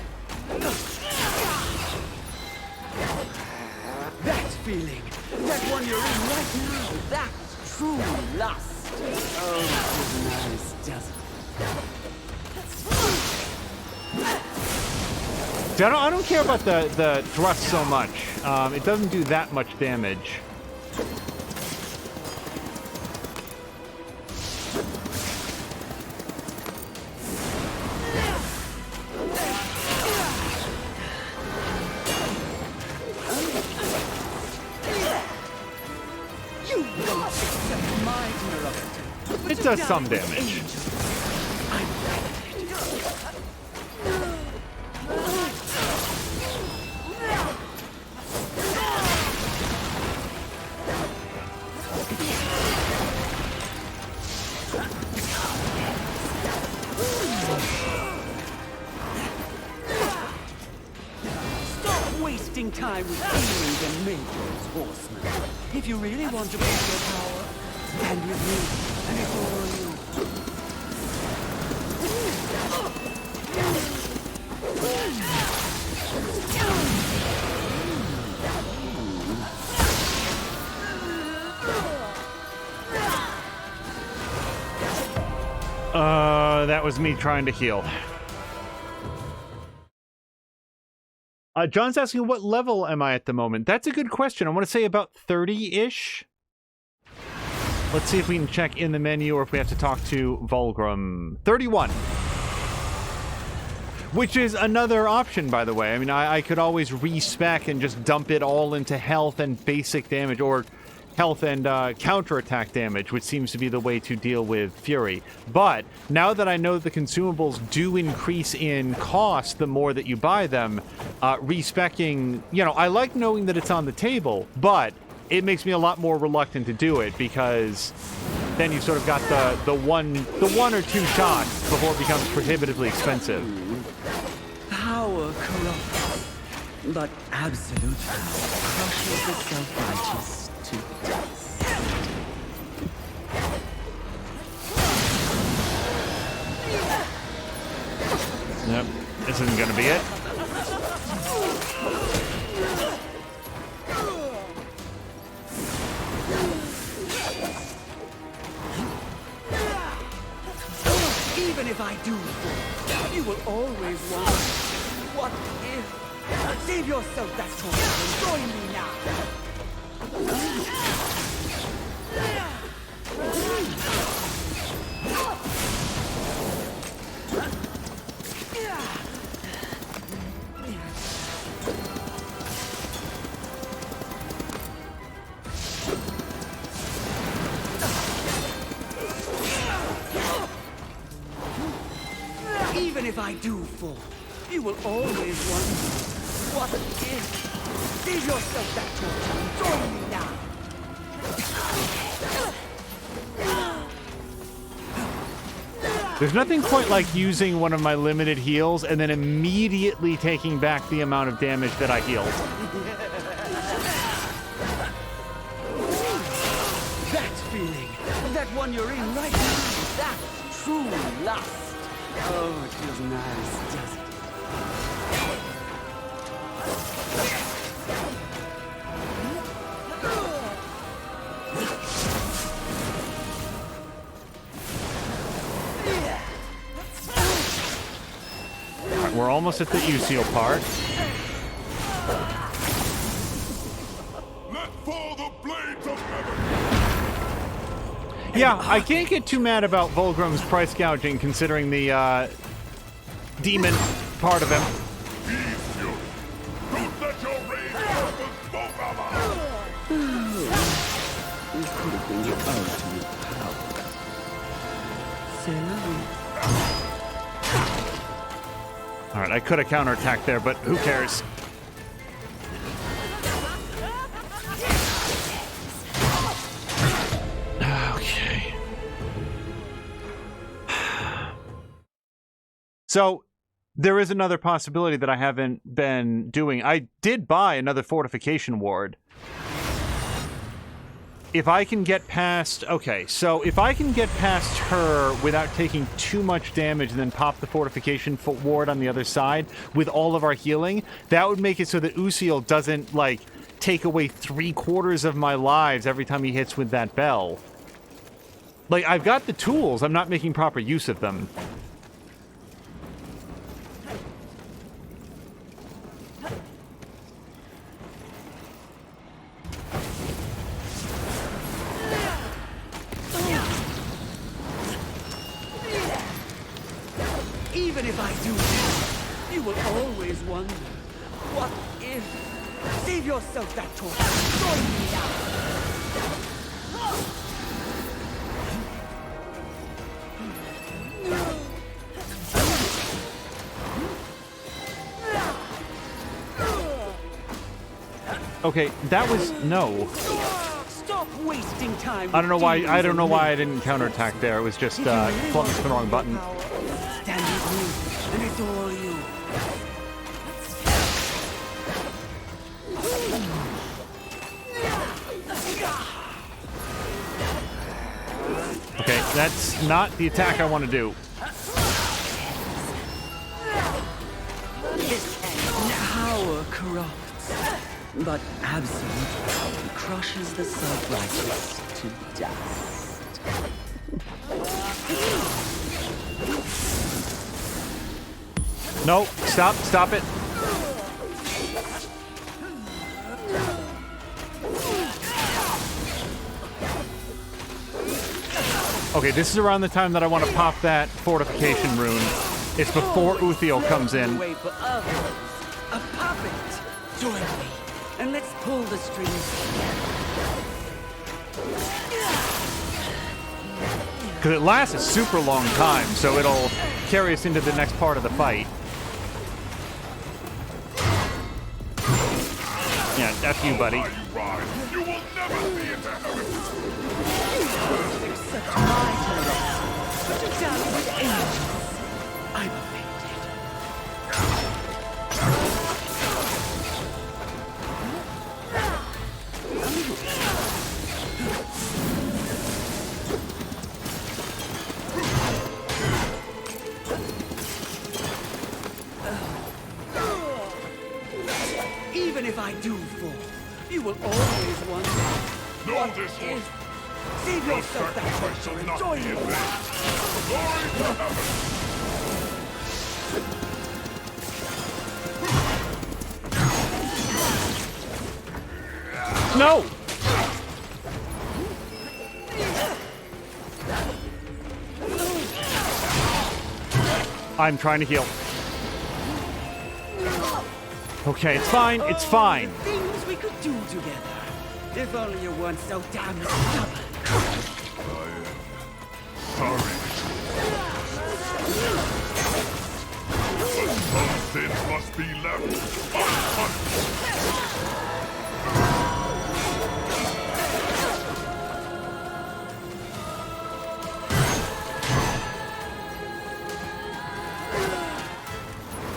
That feeling, that one you're in right now, that's true lust. Oh, this is nice, doesn't it? See, I don't care about the thrust so much. It doesn't do that much damage. It does some damage. Stop wasting time with demons and mages, horsemen. If you really want to prove your power, stand with me, and it's all you. That was me trying to heal. John's asking, what level am I at the moment? That's a good question. I want to say about 30-ish. Let's see if we can check in the menu or if we have to talk to Vulgrim. 31. Which is another option, by the way. I mean, I could always respec and just dump it all into health and basic damage, or health and counterattack damage, which seems to be the way to deal with Fury. But now that I know the consumables do increase in cost the more that you buy them, respecing, you know, I like knowing that it's on the table, but it makes me a lot more reluctant to do it because then you've sort of got the one or two shots before it becomes prohibitively expensive. Power corrupts, but absolute power crushes the self-righteous to dust. Yep, this isn't gonna be it. Even if I do, you will always want. What if? Save yourself that torture and join me now. Even if I do fall, you will always wonder, what if? Save yourself that torture and join me now. There's nothing quite like using one of my limited heals and then immediately taking back the amount of damage that I healed. That feeling, that one you're in right now, that's true lust. Oh, it feels nice, doesn't it? All right, we're almost at the Usil part. Let fall the blades of heaven! Yeah, I can't get too mad about Volgrim's price gouging considering the demon part of him. Don't let your rage purpose both of us! This could have been your ultimate power. So, All right, I could have counterattacked there, but who cares? Okay. So, there is another possibility that I haven't been doing. I did buy another fortification ward. If I can get past... Okay, so if I can get past her without taking too much damage and then pop the fortification ward on the other side with all of our healing, that would make it so that Usil doesn't, like, take away 3/4 of my lives every time he hits with that bell. Like, I've got the tools, I'm not making proper use of them. even if I do, you will always wonder, what if? Save yourself that torture. Join me now. Okay, that was no. Stop wasting time. I don't know why. I don't know why I didn't counterattack there. It was just plugging the wrong button. Stand with me, and it's all you. Okay, that's not the attack I want to do. Power corrupts, but absolute power crushes the self-righteous to dust. No, stop it. Okay, this is around the time that I want to pop that fortification rune. It's before Uthiel comes in. Wait for others. A puppet. Join me, and let's pull the strings together. Because it lasts a super long time, so it'll carry us into the next part of the fight. Yeah, F you, buddy. You will never see it. accept my direction, put you down with angels. I'm offended. Even if I do fall, you will always wonder. Know this one. Save yourself that Sacrifice shall torture and not join be in me. vain. Glory to heaven! No! I'm trying to heal. Okay, it's fine, it's fine. Things we could do together. If only you weren't so damn stubborn. Sorry. But some sins must be left unpunished.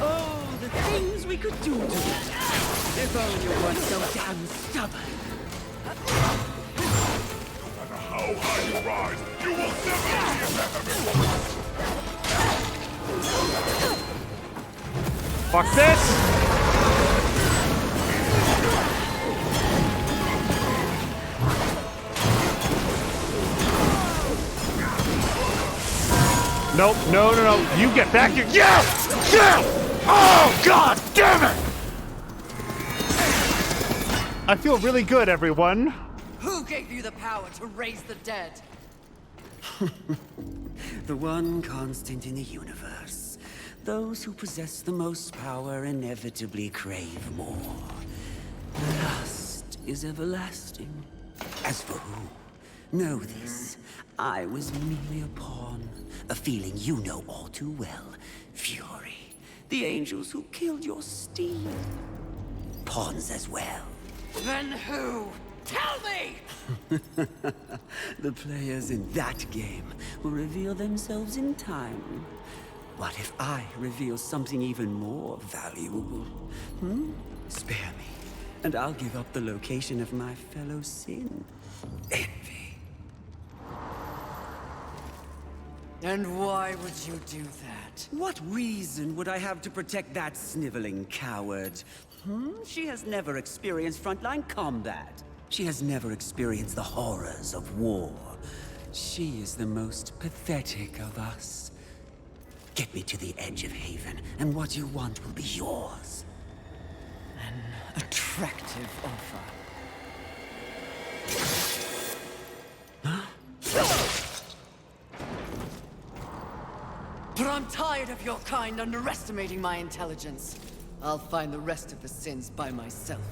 Oh, the things we could do together. If only you weren't so damn stubborn. No matter how high you rise, you will never be in the heavens. Fuck this! Nope, no, no, no. You get back here. Yeah! Yeah! Oh, God damn it! I feel really good, everyone. Who gave you the power to raise the dead? The one constant in the universe. Those who possess the most power inevitably crave more. Lust is everlasting. As for who, know this. I was merely a pawn. A feeling you know all too well. Fury. The angels who killed your steed. Pawns as well. Then who? Tell me! The players in that game will reveal themselves in time. What if I reveal something even more valuable? Spare me, and I'll give up the location of my fellow sin. Envy. And why would you do that? What reason would I have to protect that sniveling coward? She has never experienced frontline combat. She has never experienced the horrors of war. She is the most pathetic of us. Get me to the edge of Haven, and what you want will be yours. An attractive offer. But I'm tired of your kind underestimating my intelligence. I'll find the rest of the sins by myself.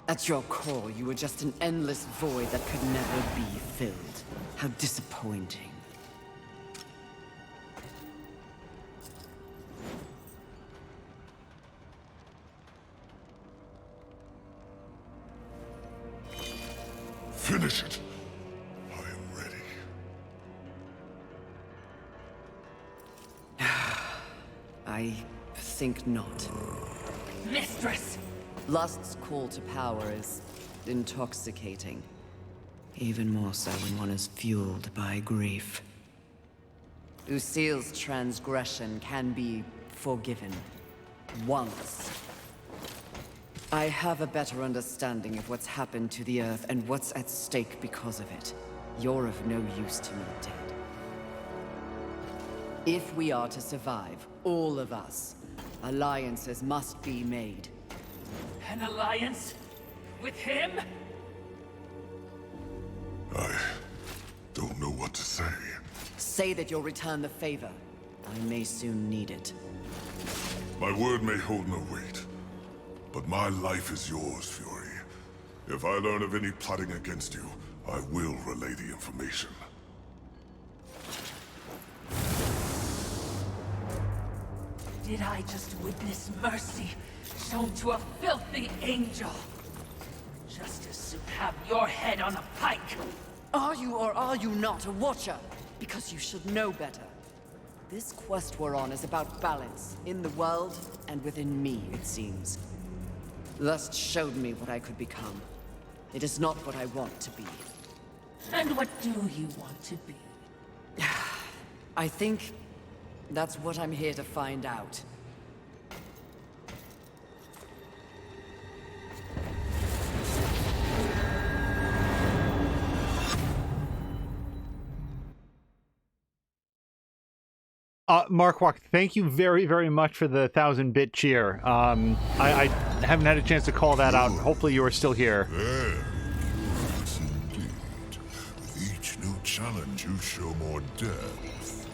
At your core, you were just an endless void that could never be filled. How disappointing. Finish it. I am ready. I think not. Mistress! Lust's call to power is intoxicating. Even more so when one is fueled by grief. Lucille's transgression can be forgiven. Once. I have a better understanding of what's happened to the Earth and what's at stake because of it. You're of no use to me, dead. If we are to survive, all of us, alliances must be made. An alliance? With him? I don't know what to say. Say that you'll return the favor. I may soon need it. My word may hold no weight, but my life is yours, Fury. If I learn of any plotting against you, I will relay the information. Did I just witness mercy shown to a filthy angel? Just as soon have your head on a pike. Are you or are you not a Watcher? Because you should know better. This quest we're on is about balance, in the world and within me, it seems. Lust showed me what I could become. It is not what I want to be. And what do you want to be? I think that's what I'm here to find out. Markwalk, thank you very, very much for the 1,000-bit cheer. I haven't had a chance to call that out. Hopefully you are still here. Yes, indeed. With each new challenge, you show more depth.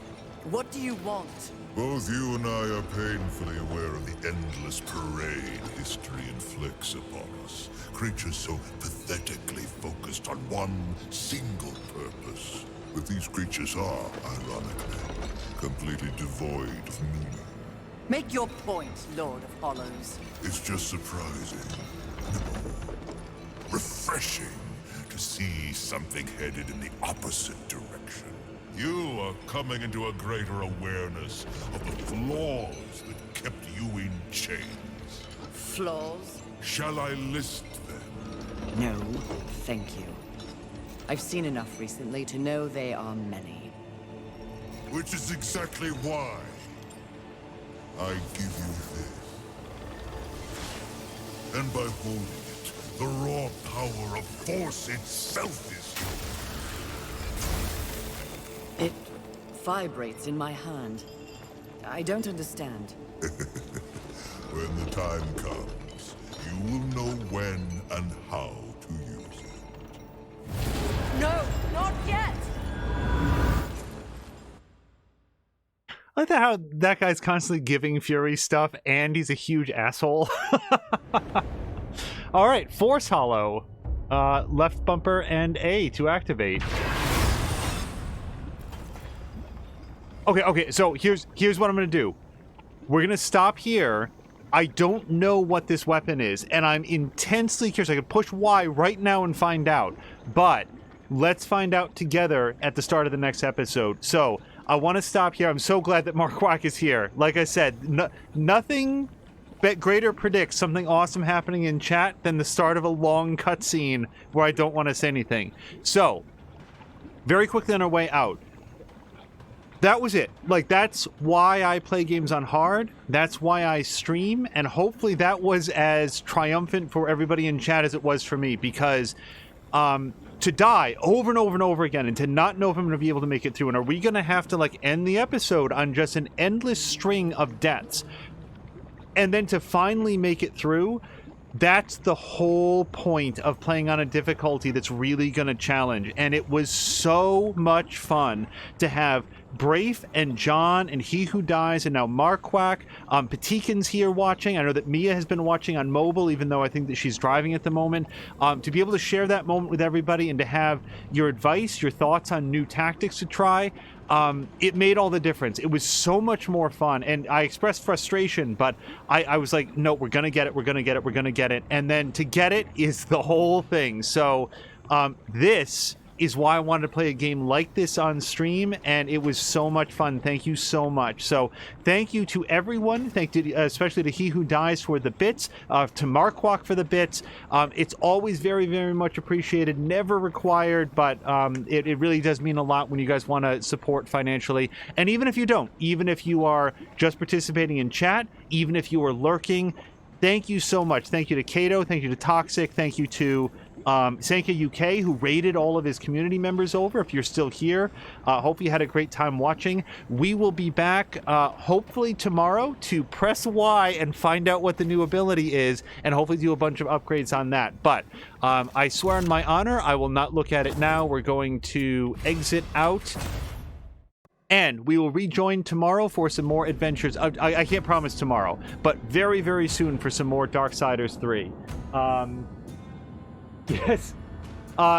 What do you want? Both you and I are painfully aware of the endless parade history inflicts upon us. Creatures so pathetically focused on one single purpose. But these creatures are, ironically, completely devoid of meaning. Make your point, Lord of Hollows. It's just surprising. No. Refreshing to see something headed in the opposite direction. You are coming into a greater awareness of the flaws that kept you in chains. Flaws? Shall I list them? No, thank you. I've seen enough recently to know they are many. Which is exactly why I give you this. And by holding it, the raw power of Force itself is yours. It vibrates in my hand. I don't understand. When the time comes, you will know when and how to use it. No, not yet! I like how that guy's constantly giving Fury stuff, and he's a huge asshole. All right, Force Hollow. Left bumper and A to activate. Okay, so here's what I'm going to do. We're going to stop here. I don't know what this weapon is, and I'm intensely curious. I could push Y right now and find out, but let's find out together at the start of the next episode. So I want to stop here. I'm so glad that Mark Wack is here. Like I said, nothing but greater predicts something awesome happening in chat than the start of a long cutscene where I don't want to say anything. So, very quickly on our way out. That was it. Like, that's why I play games on hard. That's why I stream. And hopefully that was as triumphant for everybody in chat as it was for me. Because to die over and over and over again and to not know if I'm going to be able to make it through. And are we going to have to, like, end the episode on just an endless string of deaths? And then to finally make it through, that's the whole point of playing on a difficulty that's really going to challenge. And it was so much fun to have Brafe and John and He Who Dies and now Marquak. Patikin's here watching. I know that Mia has been watching on mobile, even though I think that she's driving at the moment. To be able to share that moment with everybody and to have your advice, your thoughts on new tactics to try, it made all the difference. It was so much more fun. And I expressed frustration, but I was like, no, we're going to get it. We're going to get it. We're going to get it. And then to get it is the whole thing. So this is why I wanted to play a game like this on stream, and it was so much fun. Thank you so much. So thank you to everyone. Thank you especially to He Who Dies for the bits, to Markwalk for the bits. It's always very, very much appreciated, never required, but it really does mean a lot when you guys want to support financially. And even if you don't, even if you are just participating in chat, even if you are lurking, thank you so much. Thank you to Kato, thank you to Toxic, thank you to Sanka UK, who raided all of his community members over. If you're still here, hope you had a great time watching. We will be back hopefully tomorrow to press Y and find out what the new ability is, and hopefully do a bunch of upgrades on that. But I swear on my honor, I will not look at it now. We're going to exit out, and we will rejoin tomorrow for some more adventures. I can't promise tomorrow, but very, very soon for some more Darksiders 3. Yes.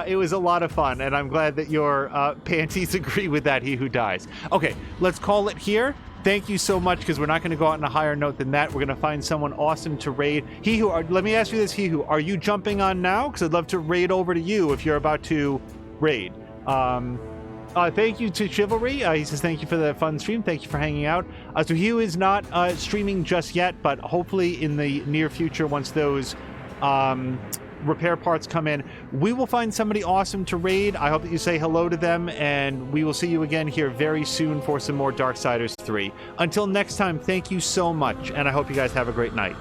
It was a lot of fun, and I'm glad that your panties agree with that, He Who Dies. Okay, let's call it here. Thank you so much, because we're not going to go out on a higher note than that. We're going to find someone awesome to raid. Let me ask you this, He Who, are you jumping on now? Because I'd love to raid over to you if you're about to raid. Thank you to Chivalry. He says thank you for the fun stream. Thank you for hanging out. So Hugh is not streaming just yet, but hopefully in the near future, once those repair parts come in, we will find somebody awesome to raid. I hope that you say hello to them, and we will see you again here very soon for some more Darksiders 3. Until next time, thank you so much, and I hope you guys have a great night.